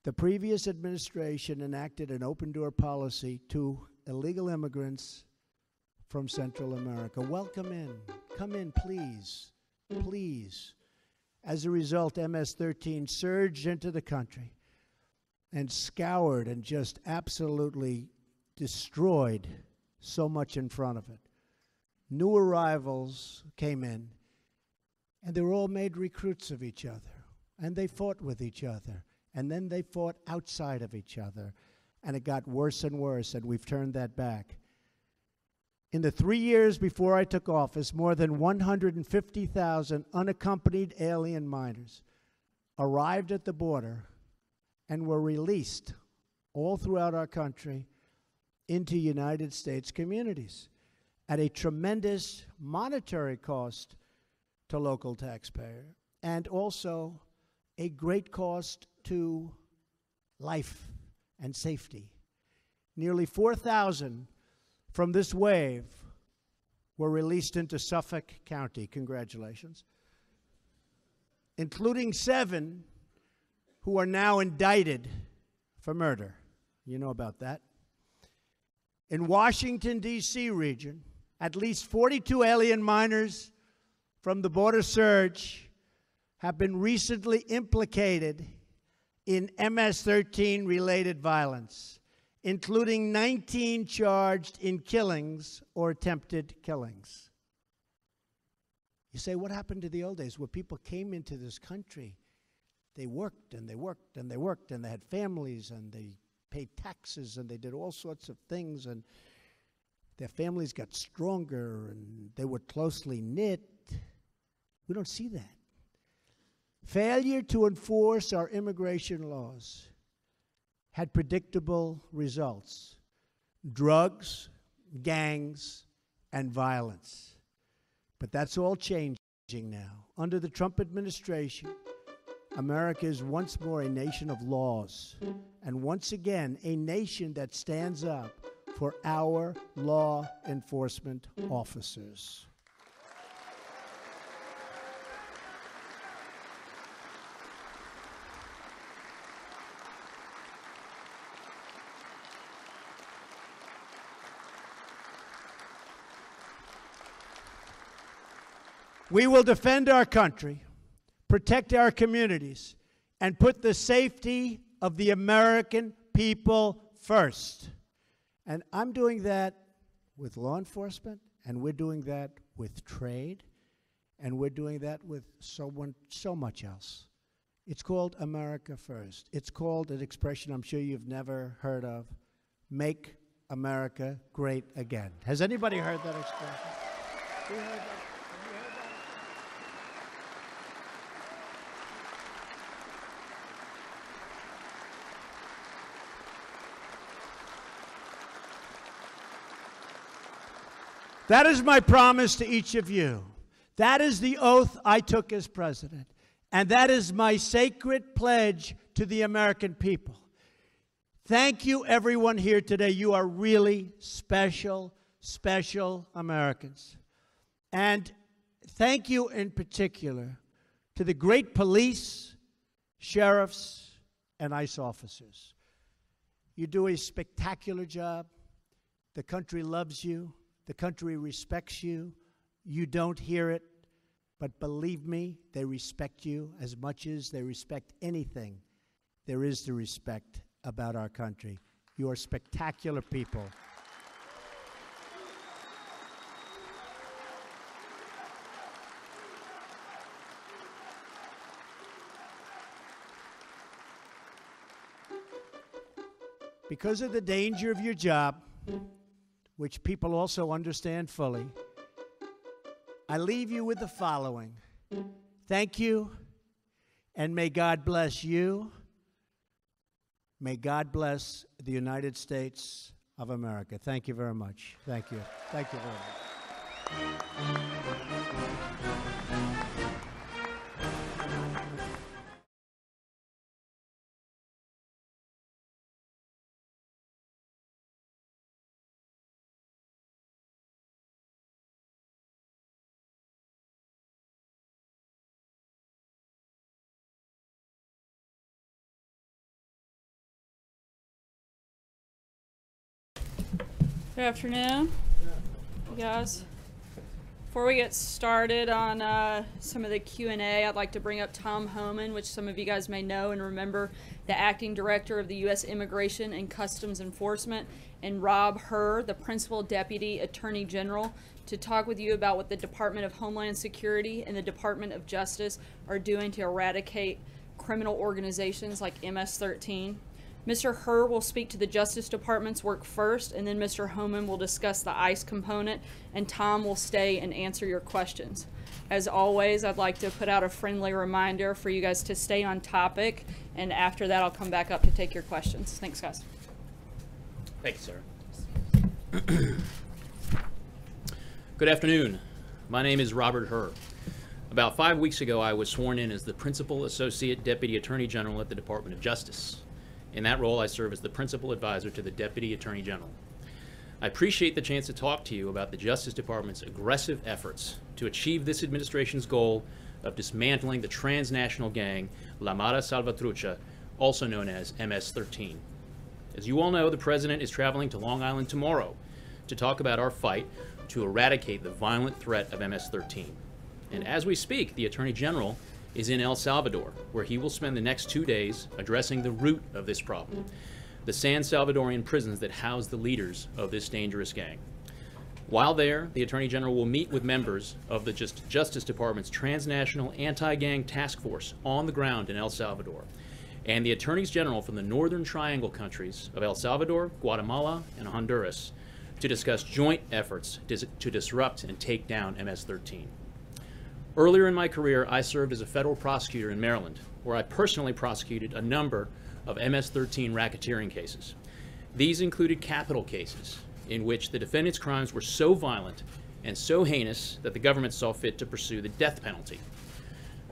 The previous administration enacted an open-door policy to illegal immigrants from Central America. Welcome in. Come in, please. Please. As a result, MS13 surged into the country and scoured and just absolutely destroyed so much in front of it. New arrivals came in, and they were all made recruits of each other, and they fought with each other, and then they fought outside of each other, and it got worse and worse, and we've turned that back. In the 3 years before I took office, more than 150,000 unaccompanied alien minors arrived at the border and were released all throughout our country into United States communities at a tremendous monetary cost to local taxpayers, and also a great cost to life and safety. Nearly 4,000 from this wave were released into Suffolk County. Congratulations. Including 7 who are now indicted for murder. You know about that. In Washington, D.C. region, at least 42 alien minors from the border surge have been recently implicated in MS-13 related violence, including 19 charged in killings or attempted killings. You say, what happened to the old days where people came into this country? They worked and they worked and they worked and they had families and they paid taxes and they did all sorts of things, and their families got stronger and they were closely knit. We don't see that. Failure to enforce our immigration laws had predictable results: drugs, gangs, and violence. But that's all changing now. Under the Trump administration, America is once more a nation of laws, and once again, a nation that stands up for our law enforcement officers. We will defend our country, protect our communities, and put the safety of the American people first. And I'm doing that with law enforcement, and we're doing that with trade, and we're doing that with so much else. It's called America First. It's called an expression I'm sure you've never heard of: make America great again. Has anybody heard that expression? You heard that? That is my promise to each of you. That is the oath I took as president. And that is my sacred pledge to the American people. Thank you, everyone here today. You are really special, special Americans. And thank you in particular to the great police, sheriffs, and ICE officers. You do a spectacular job. The country loves you. The country respects you. You don't hear it, but believe me, they respect you as much as they respect anything there is to respect about our country. You are spectacular people. Because of the danger of your job, which people also understand fully, I leave you with the following. Thank you, and may God bless you. May God bless the United States of America. Thank you very much. Thank you. Thank you very much. Good afternoon, you guys. Before we get started on some of the Q&A, I'd like to bring up Tom Homan, which some of you guys may know and remember, the Acting Director of the U.S. Immigration and Customs Enforcement, and Rob Hur, the Principal Deputy Attorney General, to talk with you about what the Department of Homeland Security and the Department of Justice are doing to eradicate criminal organizations like MS13. Mr. Hur will speak to the Justice Department's work first, and then Mr. Homan will discuss the ICE component, and Tom will stay and answer your questions. As always, I'd like to put out a friendly reminder for you guys to stay on topic, and after that I'll come back up to take your questions. Thanks, guys. Thank you, sir. Good afternoon. My name is Robert Hur. About 5 weeks ago, I was sworn in as the Principal Associate Deputy Attorney General at the Department of Justice. In that role, I serve as the Principal Advisor to the Deputy Attorney General. I appreciate the chance to talk to you about the Justice Department's aggressive efforts to achieve this administration's goal of dismantling the transnational gang La Mara Salvatrucha, also known as MS13. As you all know, the President is traveling to Long Island tomorrow to talk about our fight to eradicate the violent threat of MS13. And as we speak, the Attorney General is in El Salvador, where he will spend the next 2 days addressing the root of this problem, the San Salvadorian prisons that house the leaders of this dangerous gang. While there, the Attorney General will meet with members of the Justice Department's transnational anti-gang task force on the ground in El Salvador. and the attorneys general from the Northern Triangle countries of El Salvador, Guatemala, and Honduras to discuss joint efforts to disrupt and take down MS-13. Earlier in my career, I served as a federal prosecutor in Maryland, where I personally prosecuted a number of MS-13 racketeering cases. These included capital cases in which the defendants' crimes were so violent and so heinous that the government saw fit to pursue the death penalty.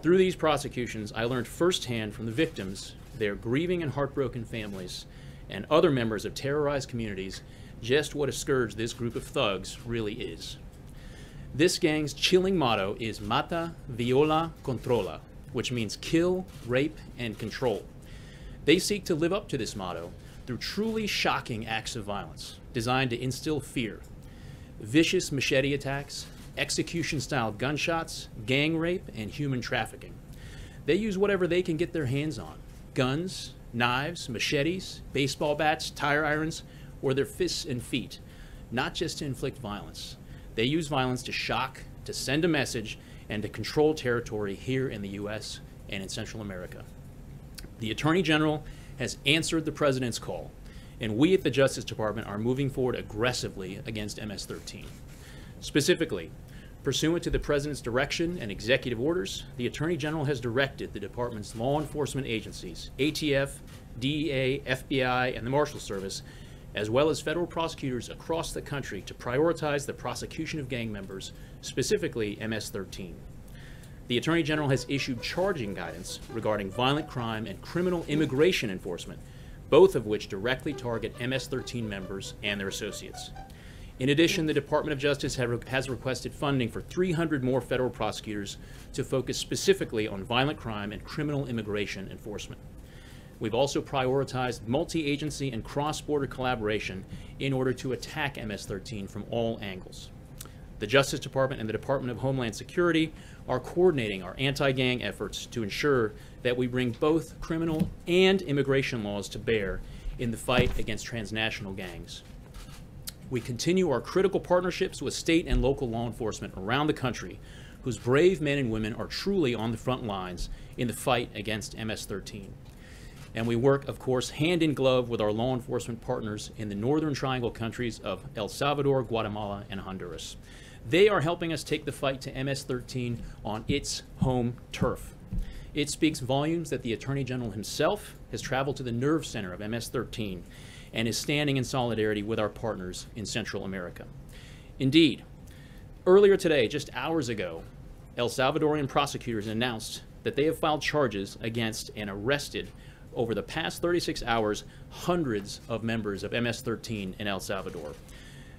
Through these prosecutions, I learned firsthand from the victims, their grieving and heartbroken families, and other members of terrorized communities just what a scourge this group of thugs really is. This gang's chilling motto is Mata, Viola, Controla, which means kill, rape, and control. They seek to live up to this motto through truly shocking acts of violence designed to instill fear. Vicious machete attacks, execution-style gunshots, gang rape, and human trafficking. They use whatever they can get their hands on: guns, knives, machetes, baseball bats, tire irons, or their fists and feet, not just to inflict violence. They use violence to shock, to send a message, and to control territory here in the U.S. and in Central America. The Attorney General has answered the President's call, and we at the Justice Department are moving forward aggressively against MS-13. Specifically, pursuant to the President's direction and executive orders, the Attorney General has directed the Department's law enforcement agencies, ATF, DEA, FBI, and the Marshal Service, as well as federal prosecutors across the country, to prioritize the prosecution of gang members, specifically MS-13. The Attorney General has issued charging guidance regarding violent crime and criminal immigration enforcement, both of which directly target MS-13 members and their associates. In addition, the Department of Justice has requested funding for 300 more federal prosecutors to focus specifically on violent crime and criminal immigration enforcement. We've also prioritized multi-agency and cross-border collaboration in order to attack MS-13 from all angles. The Justice Department and the Department of Homeland Security are coordinating our anti-gang efforts to ensure that we bring both criminal and immigration laws to bear in the fight against transnational gangs. We continue our critical partnerships with state and local law enforcement around the country, whose brave men and women are truly on the front lines in the fight against MS-13. And we work, of course, hand in glove with our law enforcement partners in the Northern Triangle countries of El Salvador, Guatemala, and Honduras. They are helping us take the fight to MS-13 on its home turf. It speaks volumes that the Attorney General himself has traveled to the nerve center of MS-13 and is standing in solidarity with our partners in Central America. Indeed, earlier today, just hours ago, El Salvadorian prosecutors announced that they have filed charges against and arrested over the past 36 hours hundreds of members of MS-13 in El Salvador.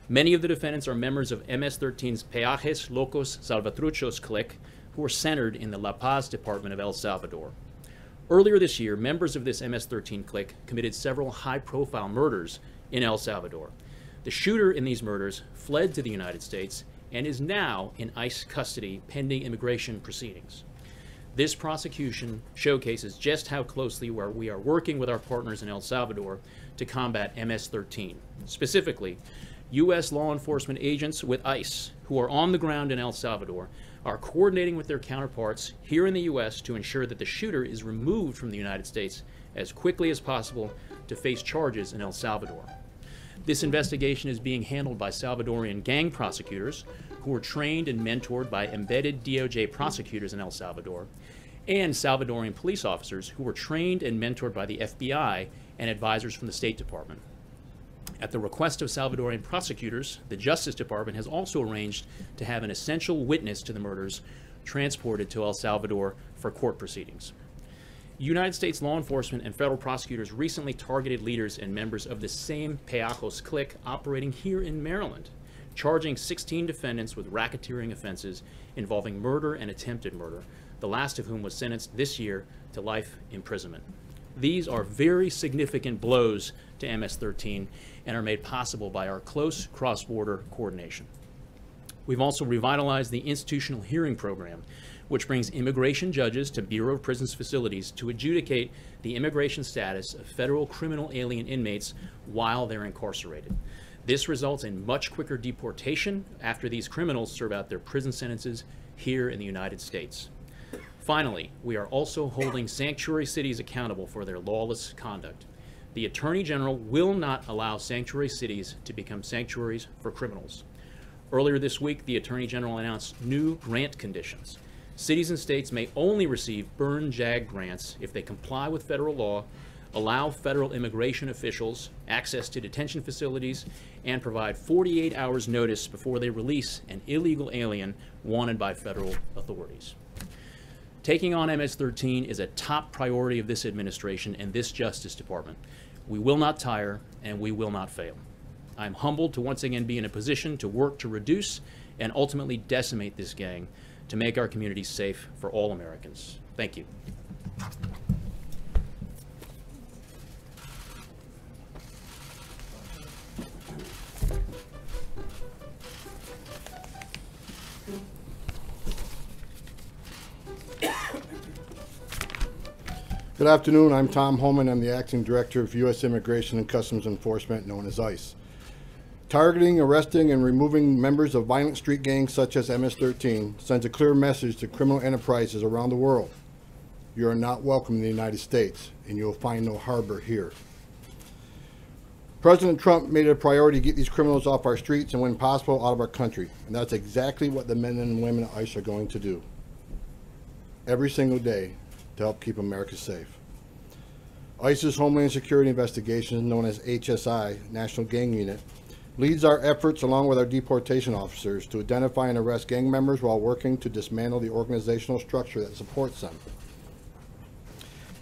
Many of the defendants are members of MS-13's Peajes Locos Salvatruchos clique, who are centered in the La Paz department of El Salvador. Earlier this year, members of this MS-13 clique committed several high-profile murders in El Salvador. The shooter in these murders fled to the United States and is now in ICE custody pending immigration proceedings. This prosecution showcases just how closely we are working with our partners in El Salvador to combat MS-13. Specifically, U.S. law enforcement agents with ICE who are on the ground in El Salvador are coordinating with their counterparts here in the U.S. to ensure that the shooter is removed from the United States as quickly as possible to face charges in El Salvador. This investigation is being handled by Salvadorian gang prosecutors who are trained and mentored by embedded DOJ prosecutors in El Salvador, and Salvadorian police officers who were trained and mentored by the FBI and advisors from the State Department. At the request of Salvadorian prosecutors, the Justice Department has also arranged to have an essential witness to the murders transported to El Salvador for court proceedings. United States law enforcement and federal prosecutors recently targeted leaders and members of the same Peajos clique operating here in Maryland, charging 16 defendants with racketeering offenses involving murder and attempted murder, the last of whom was sentenced this year to life imprisonment. These are very significant blows to MS-13 and are made possible by our close cross-border coordination. We've also revitalized the institutional hearing program, which brings immigration judges to Bureau of Prisons facilities to adjudicate the immigration status of federal criminal alien inmates while they're incarcerated. This results in much quicker deportation after these criminals serve out their prison sentences here in the United States. Finally, we are also holding sanctuary cities accountable for their lawless conduct. The Attorney General will not allow sanctuary cities to become sanctuaries for criminals. Earlier this week, the Attorney General announced new grant conditions. Cities and states may only receive burn JAG grants if they comply with federal law, allow federal immigration officials access to detention facilities, and provide 48 hours notice before they release an illegal alien wanted by federal authorities. Taking on MS-13 is a top priority of this administration and this Justice Department. We will not tire, and we will not fail. I'm humbled to once again be in a position to work to reduce and ultimately decimate this gang to make our communities safe for all Americans. Thank you. Good afternoon. I'm Tom Holman. I'm the Acting Director of U.S. Immigration and Customs Enforcement, known as ICE. Targeting, arresting, and removing members of violent street gangs such as MS-13 sends a clear message to criminal enterprises around the world. You are not welcome in the United States, and you will find no harbor here. President Trump made it a priority to get these criminals off our streets and, when possible, out of our country. And that's exactly what the men and women of ICE are going to do every single day to help keep America safe. ICE's Homeland Security Investigation, known as HSI, National Gang Unit, leads our efforts along with our deportation officers to identify and arrest gang members while working to dismantle the organizational structure that supports them.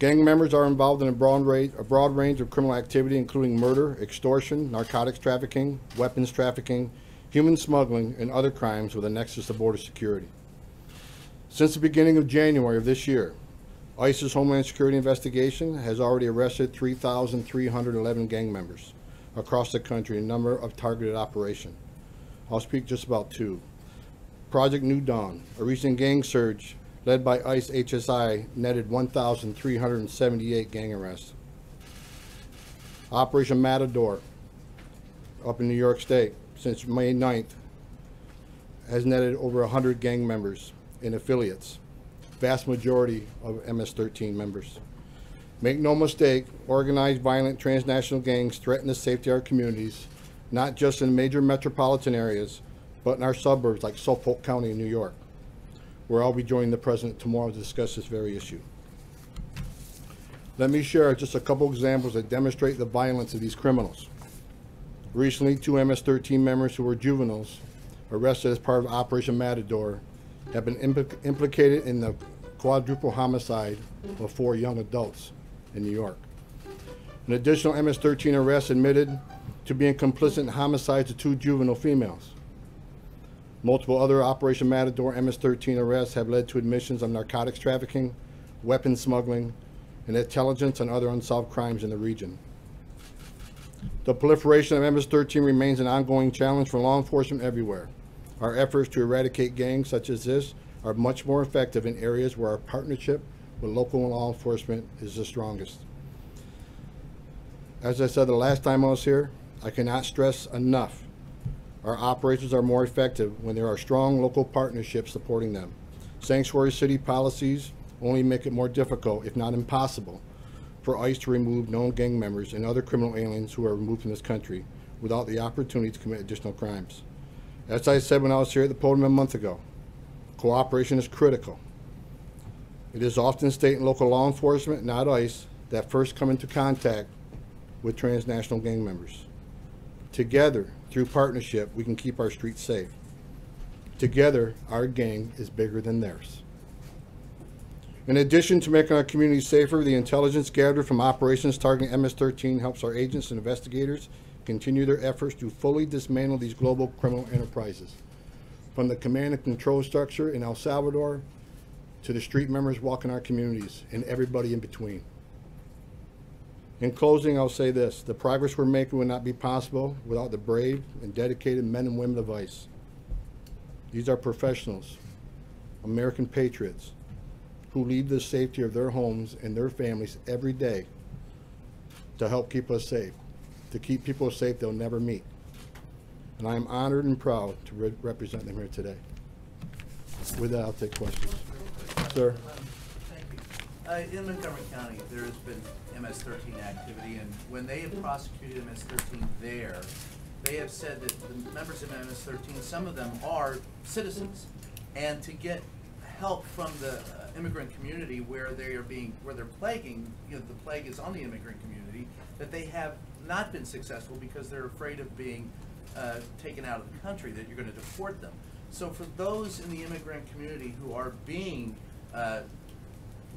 Gang members are involved in a broad range of criminal activity, including murder, extortion, narcotics trafficking, weapons trafficking, human smuggling, and other crimes with a nexus to border security. Since the beginning of January of this year, ICE's Homeland Security Investigation has already arrested 3,311 gang members across the country in a number of targeted operations. I'll speak just about two. Project New Dawn, a recent gang surge led by ICE HSI, netted 1,378 gang arrests. Operation Matador, up in New York State, since May 9th, has netted over 100 gang members and affiliates, vast majority of MS-13 members. Make no mistake, organized violent transnational gangs threaten the safety of our communities, not just in major metropolitan areas, but in our suburbs like Suffolk County in New York, where I'll be joining the President tomorrow to discuss this very issue. Let me share just a couple examples that demonstrate the violence of these criminals. Recently, 2 MS-13 members who were juveniles, arrested as part of Operation Matador, have been implicated in the quadruple homicide of 4 young adults in New York. An additional MS-13 arrest admitted to being complicit in homicides of 2 juvenile females. Multiple other Operation Matador MS-13 arrests have led to admissions of narcotics trafficking, weapons smuggling, and intelligence on other unsolved crimes in the region. The proliferation of MS-13 remains an ongoing challenge for law enforcement everywhere. Our efforts to eradicate gangs such as this are much more effective in areas where our partnership with local law enforcement is the strongest. As I said the last time I was here, I cannot stress enough, our operations are more effective when there are strong local partnerships supporting them. Sanctuary city policies only make it more difficult, if not impossible, for ICE to remove known gang members and other criminal aliens who are removed from this country without the opportunity to commit additional crimes. As I said when I was here at the podium a month ago, cooperation is critical. It is often state and local law enforcement, not ICE, that first come into contact with transnational gang members. Together, through partnership, we can keep our streets safe. Together, our gang is bigger than theirs. In addition to making our communities safer, the intelligence gathered from operations targeting MS-13 helps our agents and investigators continue their efforts to fully dismantle these global criminal enterprises. From the command and control structure in El Salvador to the street members walking our communities and everybody in between. In closing, I'll say this: the progress we're making would not be possible without the brave and dedicated men and women of ICE. These are professionals, American patriots, who leave the safety of their homes and their families every day to help keep us safe, to keep people safe they'll never meet. And I am honored and proud to represent them here today. With that, I'll take questions. Sir? In Montgomery County, there has been MS-13 activity, and when they have prosecuted MS-13 there, they have said that the members of MS-13, some of them are citizens, and to get help from the immigrant community where they're plaguing, the plague is on the immigrant community, that they have not been successful because they're afraid of being taken out of the country, that you're going to deport them. So for those in the immigrant community who are being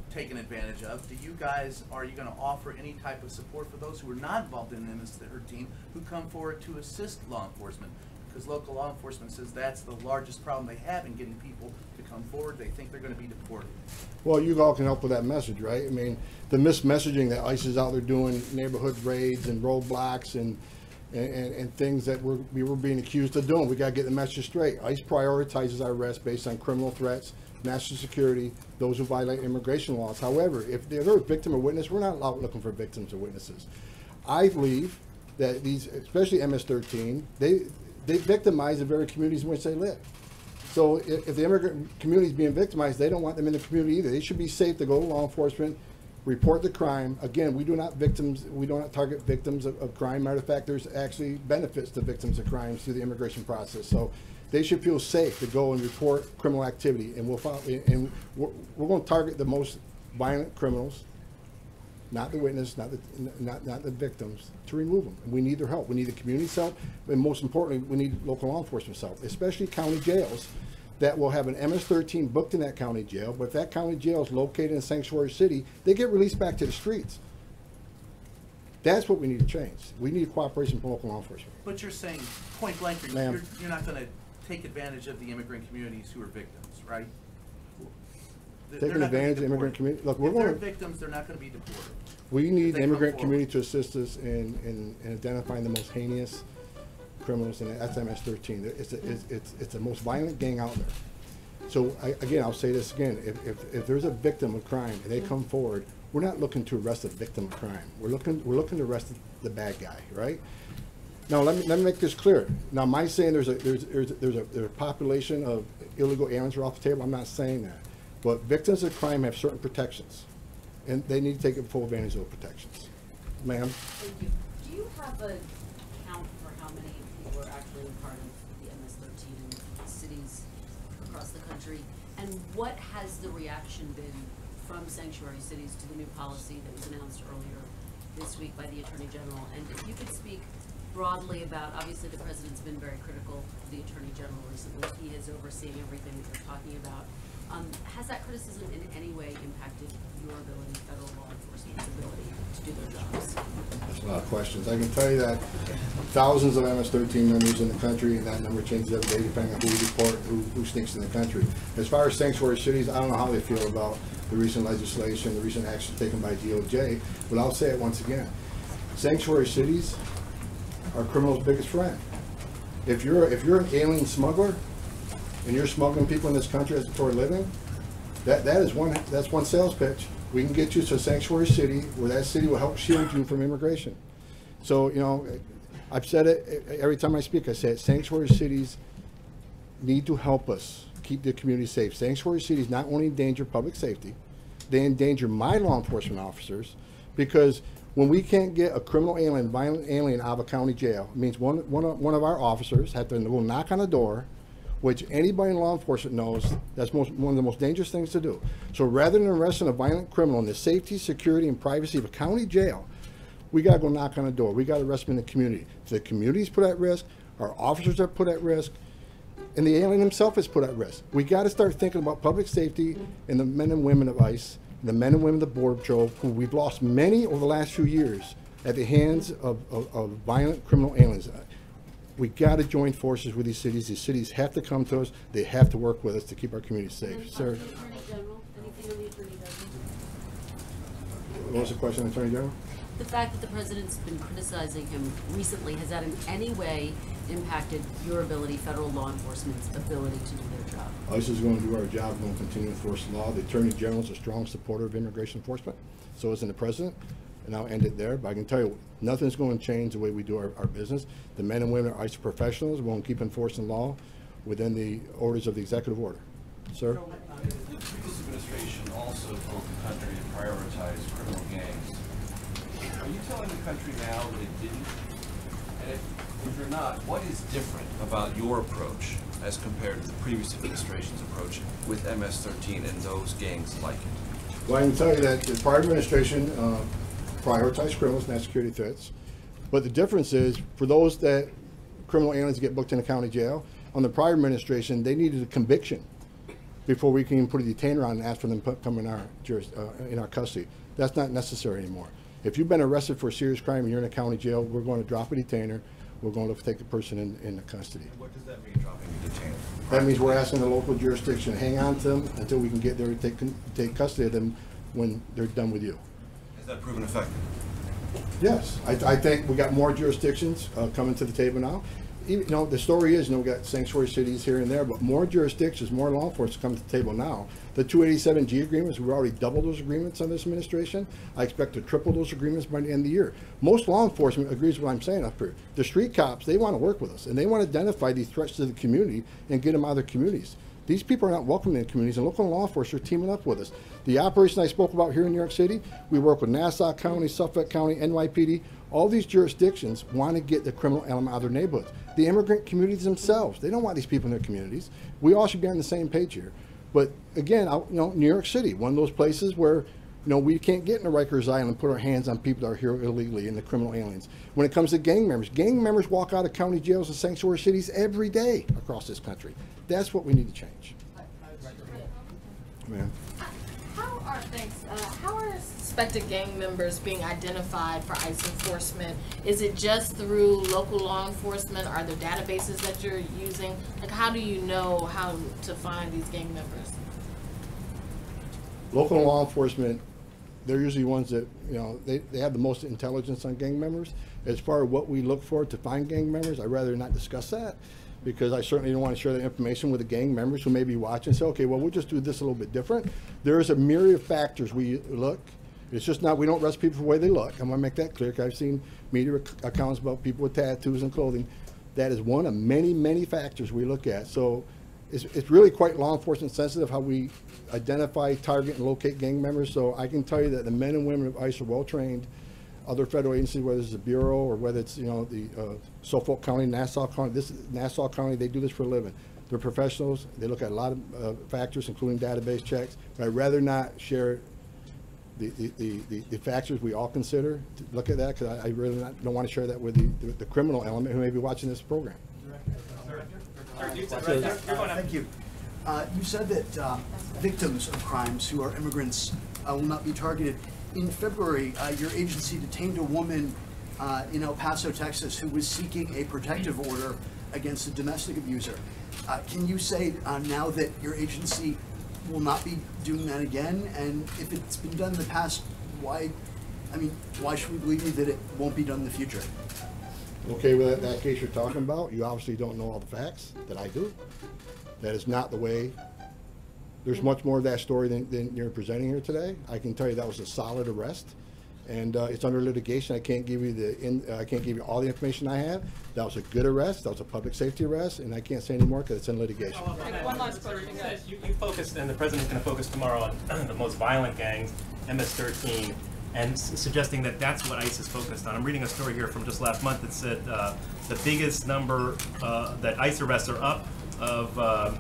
taken advantage of, are you going to offer any type of support for those who are not involved in MS-13 who come forward to assist law enforcement? Because local law enforcement says that's the largest problem they have in getting people to come forward. They think they're going to be deported. Well, you all can help with that message, right? I mean, the mismessaging that ICE is out there doing neighborhood raids and roadblocks and things that we were being accused of doing. We got to get the message straight. ICE prioritizes our arrests based on criminal threats, national security, those who violate immigration laws. However, if they're a victim or witness, we're not out looking for victims or witnesses. I believe that these, especially MS-13, they victimize the very communities in which they live. So if the immigrant community is being victimized, they don't want them in the community either. They should be safe to go to law enforcement, report the crime. Again, we do not target victims of crime. Matter of fact, there's actually benefits to victims of crime through the immigration process. So they should feel safe to go and report criminal activity, and we're going to target the most violent criminals, not the witness, not the victims, to remove them. And we need their help. We need the community's help, and most importantly, we need local law enforcement's help, especially county jails that will have an MS-13 booked in that county jail. But if that county jail is located in Sanctuary City, they get released back to the streets. That's what we need to change. We need cooperation from local law enforcement. But you're saying, point blank, you're not going to take advantage of the immigrant communities who are victims, right? Taking advantage of the immigrant community. Look, if they're victims, they're not going to be deported. We need the immigrant community to assist us in identifying the most heinous criminals, and that's MS-13. It's the most violent gang out there. So again, I'll say this again: if there's a victim of crime and they come forward, we're not looking to arrest a victim of crime. We're looking to arrest the bad guy, right? Now let me make this clear. Now, am I saying there's a population of illegal aliens who are off the table? I'm not saying that. But victims of crime have certain protections, and they need to take full advantage of those protections. Ma'am? Thank you. Do you have a count for how many people are actually a part of the MS-13 in cities across the country? And what has the reaction been from sanctuary cities to the new policy that was announced earlier this week by the Attorney General? And if you could speak broadly about, obviously the President's been very critical of the Attorney General recently. He is overseeing everything that you're talking about. Has that criticism in any way impacted your ability, federal law enforcement's ability to do their jobs? That's a lot of questions. I can tell you that thousands of MS-13 members in the country, and that number changes every day depending on who we report, who sneaks in the country. As far as sanctuary cities, I don't know how they feel about the recent legislation, the recent action taken by DOJ, but I'll say it once again. Sanctuary cities are criminals' biggest friend. If you're an alien smuggler, and you're smuggling people in this country for a living, that's one sales pitch. We can get you to a sanctuary city where that city will help shield you from immigration. So, I've said it every time I speak, I say it, sanctuary cities need to help us keep the community safe. Sanctuary cities not only endanger public safety, they endanger my law enforcement officers, because when we can't get a criminal alien, violent alien out of a county jail, it means one of our officers had to go knock on the door, which anybody in law enforcement knows that's one of the most dangerous things to do. So rather than arresting a violent criminal in the safety, security, and privacy of a county jail, we got to go knock on the door. We got to arrest them in the community. So the community's put at risk, our officers are put at risk, and the alien himself is put at risk. We got to start thinking about public safety and the men and women of ICE, the men and women of the Border Patrol, who we've lost many over the last few years at the hands of violent criminal aliens. We got to join forces with these cities. These cities have to come to us. They have to work with us to keep our communities safe. Sir? Attorney General, anything on the Attorney General? What was the question, Attorney General? The fact that the President's been criticizing him recently, has that in any way impacted your ability, federal law enforcement's ability to do their job? ICE is going to do our job. We're going to continue to enforce the law. The Attorney General is a strong supporter of immigration enforcement. So isn't the President. And I'll end it there. But I can tell you, nothing's going to change the way we do our business. The men and women are ICE professionals. We won't keep enforcing law within the orders of the executive order. Sir? The previous administration also also told the country to prioritize criminal gangs. Are you telling the country now that it didn't? And if you're not, what is different about your approach as compared to the previous administration's approach with MS-13 and those gangs like it? Well, I can tell you that the prior administration prioritized criminals and security threats. But the difference is, for those that criminal aliens get booked in a county jail, on the prior administration, they needed a conviction before we can even put a detainer on and ask for them to come in our custody. That's not necessary anymore. If you've been arrested for a serious crime and you're in a county jail, we're going to drop a detainer. We're going to take the person in the custody. What does that mean, dropping a detainer? That means we're asking the local jurisdiction to hang on to them until we can get there to take custody of them when they're done with you. Has that proven effective? Yes, I think we got more jurisdictions coming to the table now. Even, the story is, we got sanctuary cities here and there, but more jurisdictions, more law enforcement coming to the table now. The 287G agreements, we've already doubled those agreements on this administration. I expect to triple those agreements by the end of the year. Most law enforcement agrees with what I'm saying up here. The street cops, they want to work with us, and they want to identify these threats to the community and get them out of their communities. These people are not welcome in the communities, and local law enforcement are teaming up with us. The operation I spoke about here in New York City, we work with Nassau County, Suffolk County, NYPD. All these jurisdictions want to get the criminal element out of their neighborhoods. The immigrant communities themselves, they don't want these people in their communities. We all should be on the same page here. But again, New York City, one of those places where we can't get into Rikers Island and put our hands on people that are here illegally and the criminal aliens. When it comes to gang members walk out of county jails and sanctuary cities every day across this country. That's what we need to change. Man. How are suspected gang members being identified for ICE enforcement? Is it just through local law enforcement? Are there databases that you're using? Like, how do you know how to find these gang members? Local law enforcement, they're usually ones that, they have the most intelligence on gang members. As far as what we look for to find gang members, I'd rather not discuss that, because I certainly don't want to share that information with the gang members who may be watching and say, okay, well, we'll just do this a little bit different. There's a myriad of factors we look. It's just not, we don't arrest people for the way they look. I'm going to make that clear, because I've seen media accounts about people with tattoos and clothing. That is one of many, many factors we look at. So it's really quite law enforcement sensitive how we identify, target, and locate gang members. So I can tell you that the men and women of ICE are well trained. Other federal agencies, whether it's the Bureau or whether it's the Suffolk County, Nassau County. This is Nassau County. They do this for a living. They're professionals. They look at a lot of factors, including database checks. But I'd rather not share the factors we all consider to look at that, because I really don't want to share that with the criminal element who may be watching this program. Thank you. You said that victims of crimes who are immigrants will not be targeted. In February, your agency detained a woman in El Paso, Texas, who was seeking a protective order against a domestic abuser. Can you say now that your agency will not be doing that again? And if it's been done in the past, why should we believe you that it won't be done in the future? Okay, with that case you're talking about, you obviously don't know all the facts that I do. That is not the way. There's much more of that story than you're presenting here today. I can tell you that was a solid arrest, and it's under litigation. I can't give you all the information I have. That was a good arrest. That was a public safety arrest, and I can't say any more because it's in litigation. One last question, guys. You focused, and the president's going to focus tomorrow on the most violent gangs, MS-13, and suggesting that that's what ICE is focused on. I'm reading a story here from just last month that said the biggest number that ICE arrests are up of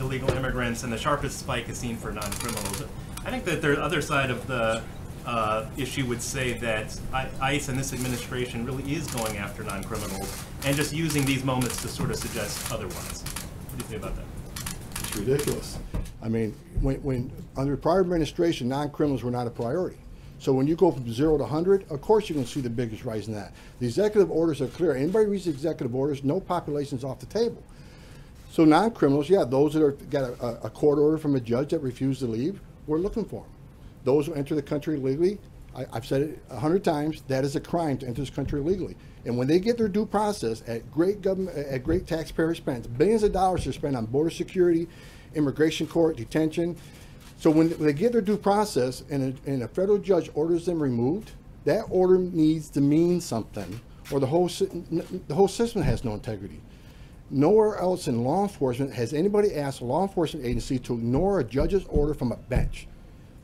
illegal immigrants, and the sharpest spike is seen for non-criminals. I think that the other side of the issue would say that ICE and this administration really is going after non-criminals and just using these moments to sort of suggest otherwise. What do you think about that? It's ridiculous. I mean, when under prior administration, non-criminals were not a priority. So when you go from 0 to 100, of course you can see the biggest rise in that. The executive orders are clear. Anybody reads the executive orders, no population's off the table. So non-criminals, yeah, those that are got a court order from a judge that refused to leave, we're looking for them. Those who enter the country illegally, I've said it 100 times, that is a crime to enter this country illegally. And when they get their due process at great government, at great taxpayer expense, billions of dollars are spent on border security, immigration court, detention. So when they get their due process and a federal judge orders them removed, that order needs to mean something, or the whole system has no integrity. Nowhere else in law enforcement has anybody asked a law enforcement agency to ignore a judge's order from a bench.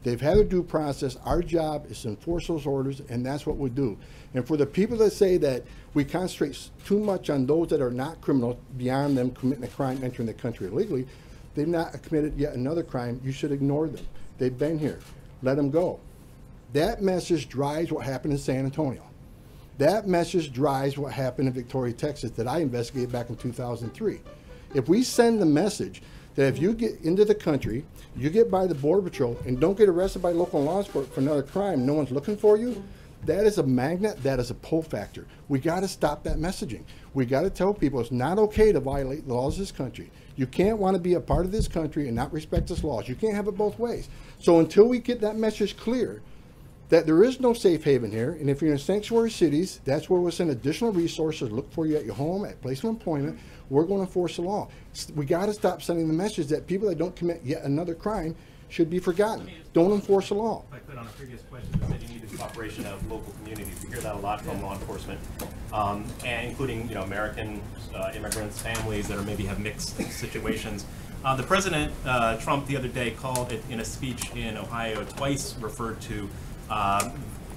They've had a due process. Our job is to enforce those orders, and that's what we do. And for the people that say that we concentrate too much on those that are not criminal, beyond them committing a crime, entering the country illegally, they've not committed yet another crime, you should ignore them. They've been here. Let them go. That message drives what happened in San Antonio. That message drives what happened in Victoria, Texas, that I investigated back in 2003. If we send the message that if you get into the country, you get by the Border Patrol and don't get arrested by local law enforcement for another crime, no one's looking for you, that is a magnet, that is a pull factor. We got to stop that messaging. We got to tell people it's not okay to violate the laws of this country. You can't want to be a part of this country and not respect its laws. You can't have it both ways. So until we get that message clear, that there is no safe haven here, and if you're in sanctuary cities, that's where we'll send additional resources, look for you at your home, at place of employment. We're going to enforce the law. We got to stop sending the message that people that don't commit yet another crime should be forgotten. Don't enforce the law. If I could, on a previous question, you said you need the cooperation of local communities. We hear that a lot from law enforcement, and including American immigrants, families that are maybe have mixed situations. The President, Trump, the other day called it in a speech in Ohio, twice referred to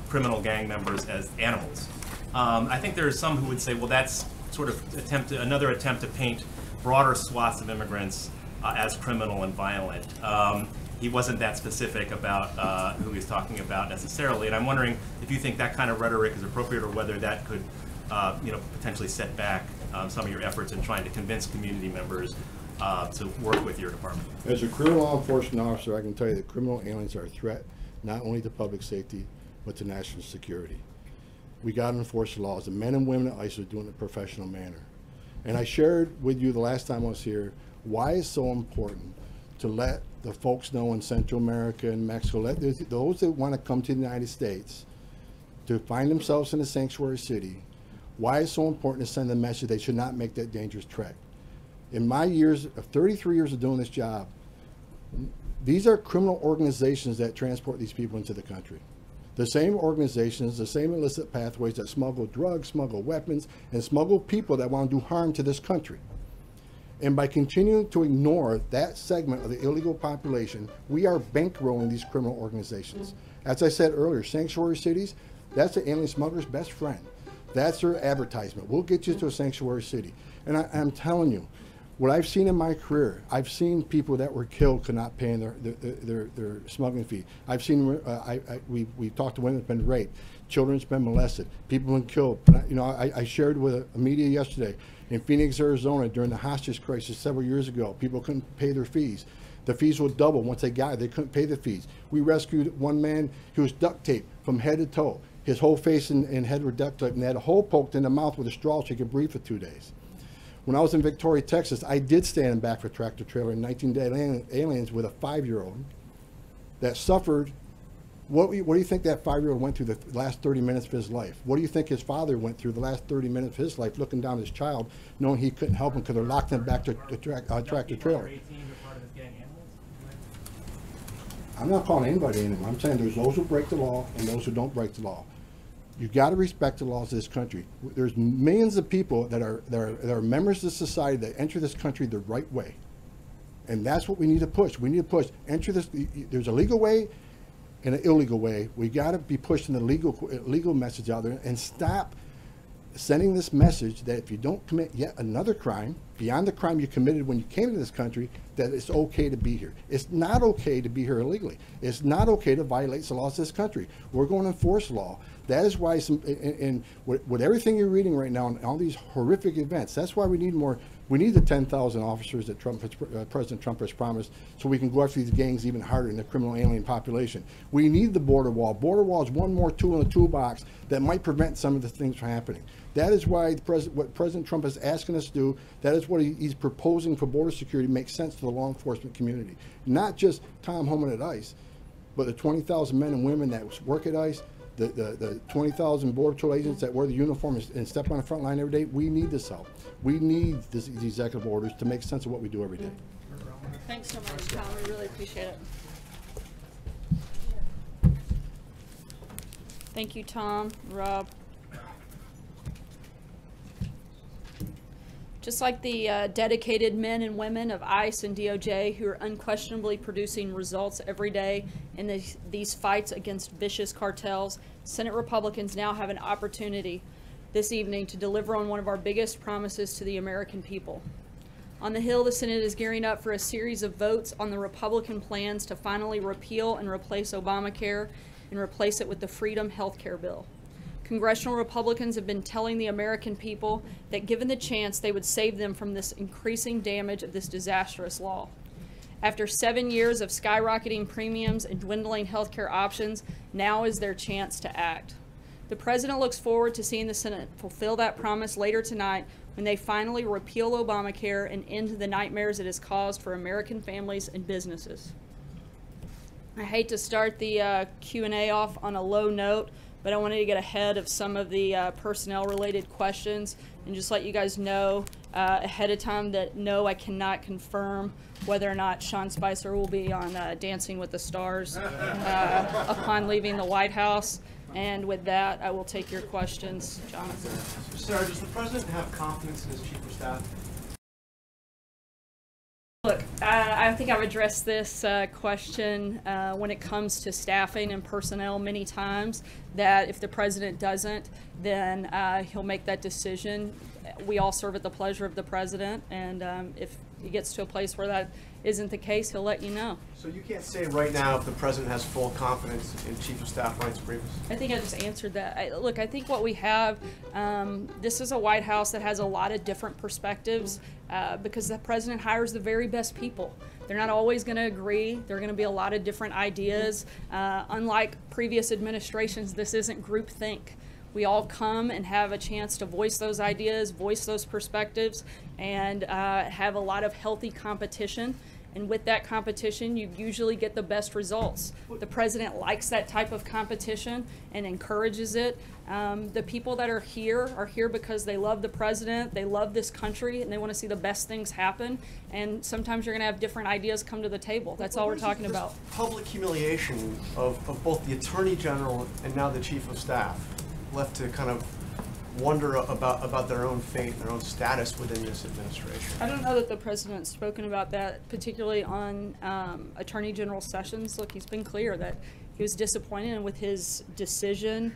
criminal gang members as animals. I think there are some who would say, well, that's sort of another attempt to paint broader swaths of immigrants as criminal and violent. He wasn't that specific about who he's talking about necessarily, and I'm wondering if you think that kind of rhetoric is appropriate, or whether that could potentially set back some of your efforts in trying to convince community members to work with your department. As a career law enforcement officer, I can tell you that criminal aliens are a threat not only to public safety, but to national security. We got to enforce the laws. The men and women at ICE are doing it in a professional manner. And I shared with you the last time I was here why it's so important to let the folks know in Central America and Mexico, let those that want to come to the United States to find themselves in a sanctuary city, why it's so important to send the message they should not make that dangerous trek. In my years of 33 years of doing this job, these are criminal organizations that transport these people into the country. The same organizations, the same illicit pathways that smuggle drugs, smuggle weapons, and smuggle people that want to do harm to this country. And by continuing to ignore that segment of the illegal population, we are bankrolling these criminal organizations. As I said earlier, sanctuary cities, that's the alien smuggler's best friend. That's their advertisement. We'll get you to a sanctuary city. And I'm telling you, what I've seen in my career, I've seen people that were killed could not pay their smuggling fee. I've seen, we talked to women that have been raped, children's been molested, people have been killed. I shared with a media yesterday in Phoenix, Arizona, during the hostage crisis several years ago, people couldn't pay their fees. The fees would double once they got it. They couldn't pay the fees. We rescued one man who was duct taped from head to toe. His whole face and head were duct taped, and they had a hole poked in the mouth with a straw so he could breathe for 2 days. When I was in Victoria, Texas, I did stand back for tractor trailer in 19 aliens with a 5-year-old that suffered. What do you think that 5-year-old went through the last 30 minutes of his life? What do you think his father went through the last 30 minutes of his life, looking down his child, knowing he couldn't help him because they're locked him back to tractor trailer? I'm not calling anybody animal. I'm saying there's those who break the law and those who don't break the law. You got to respect the laws of this country. There's millions of people that are members of society that enter this country the right way, and that's what we need to push. We need to push. Enter this. There's a legal way and an illegal way. We got to be pushing the legal message out there and stop sending this message that if you don't commit yet another crime beyond the crime you committed when you came to this country, that it's okay to be here. It's not okay to be here illegally. It's not okay to violate the laws of this country. We're going to enforce law. That is why, with everything you're reading right now and all these horrific events, that's why we need more. We need the 10,000 officers that President Trump has promised, so we can go after these gangs even harder in the criminal alien population. We need the border wall. Border wall is one more tool in the toolbox that might prevent some of the things from happening. That is why what President Trump is asking us to do, that is what he's proposing for border security, makes sense to the law enforcement community. Not just Tom Homan at ICE, but the 20,000 men and women that work at ICE, the 20,000 Border Patrol agents that wear the uniform and step on the front line every day. We need this help. We need these executive orders to make sense of what we do every day. Thanks so much, Tom. We really appreciate it. Thank you, Tom, Rob. Just like the dedicated men and women of ICE and DOJ who are unquestionably producing results every day in these fights against vicious cartels, Senate Republicans now have an opportunity this evening to deliver on one of our biggest promises to the American people. On the Hill, the Senate is gearing up for a series of votes on the Republican plans to finally repeal and replace Obamacare and replace it with the Freedom Health Care Bill. Congressional Republicans have been telling the American people that given the chance, they would save them from this increasing damage of this disastrous law. After 7 years of skyrocketing premiums and dwindling healthcare options, now is their chance to act. The President looks forward to seeing the Senate fulfill that promise later tonight when they finally repeal Obamacare and end the nightmares it has caused for American families and businesses. I hate to start the Q&A off on a low note, but I wanted to get ahead of some of the personnel-related questions and just let you guys know ahead of time that no, I cannot confirm whether or not Sean Spicer will be on Dancing with the Stars upon leaving the White House. And with that, I will take your questions, Jonathan. Sir, does the President have confidence in his Chief of Staff? Look, I think I've addressed this question when it comes to staffing and personnel many times, that if the President doesn't, then he'll make that decision. We all serve at the pleasure of the President, and if he gets to a place where that isn't the case, he'll let you know. So you can't say right now if the President has full confidence in Chief of Staff Reince Priebus? I think I just answered that. Look, I think what we have, this is a White House that has a lot of different perspectives because the President hires the very best people. They're not always going to agree. There are going to be a lot of different ideas. Unlike previous administrations, this isn't groupthink. We all come and have a chance to voice those ideas, voice those perspectives, and have a lot of healthy competition. And with that competition, you usually get the best results. The President likes that type of competition and encourages it. The people that are here because they love the President, they love this country, and they want to see the best things happen. And sometimes you're going to have different ideas come to the table. That's all we're talking about. Public humiliation of both the Attorney General and now the Chief of Staff, left to kind of wonder about their own fate, their own status within this administration. I don't know that the President's spoken about that, particularly on Attorney General Sessions. Look, he's been clear that he was disappointed with his decision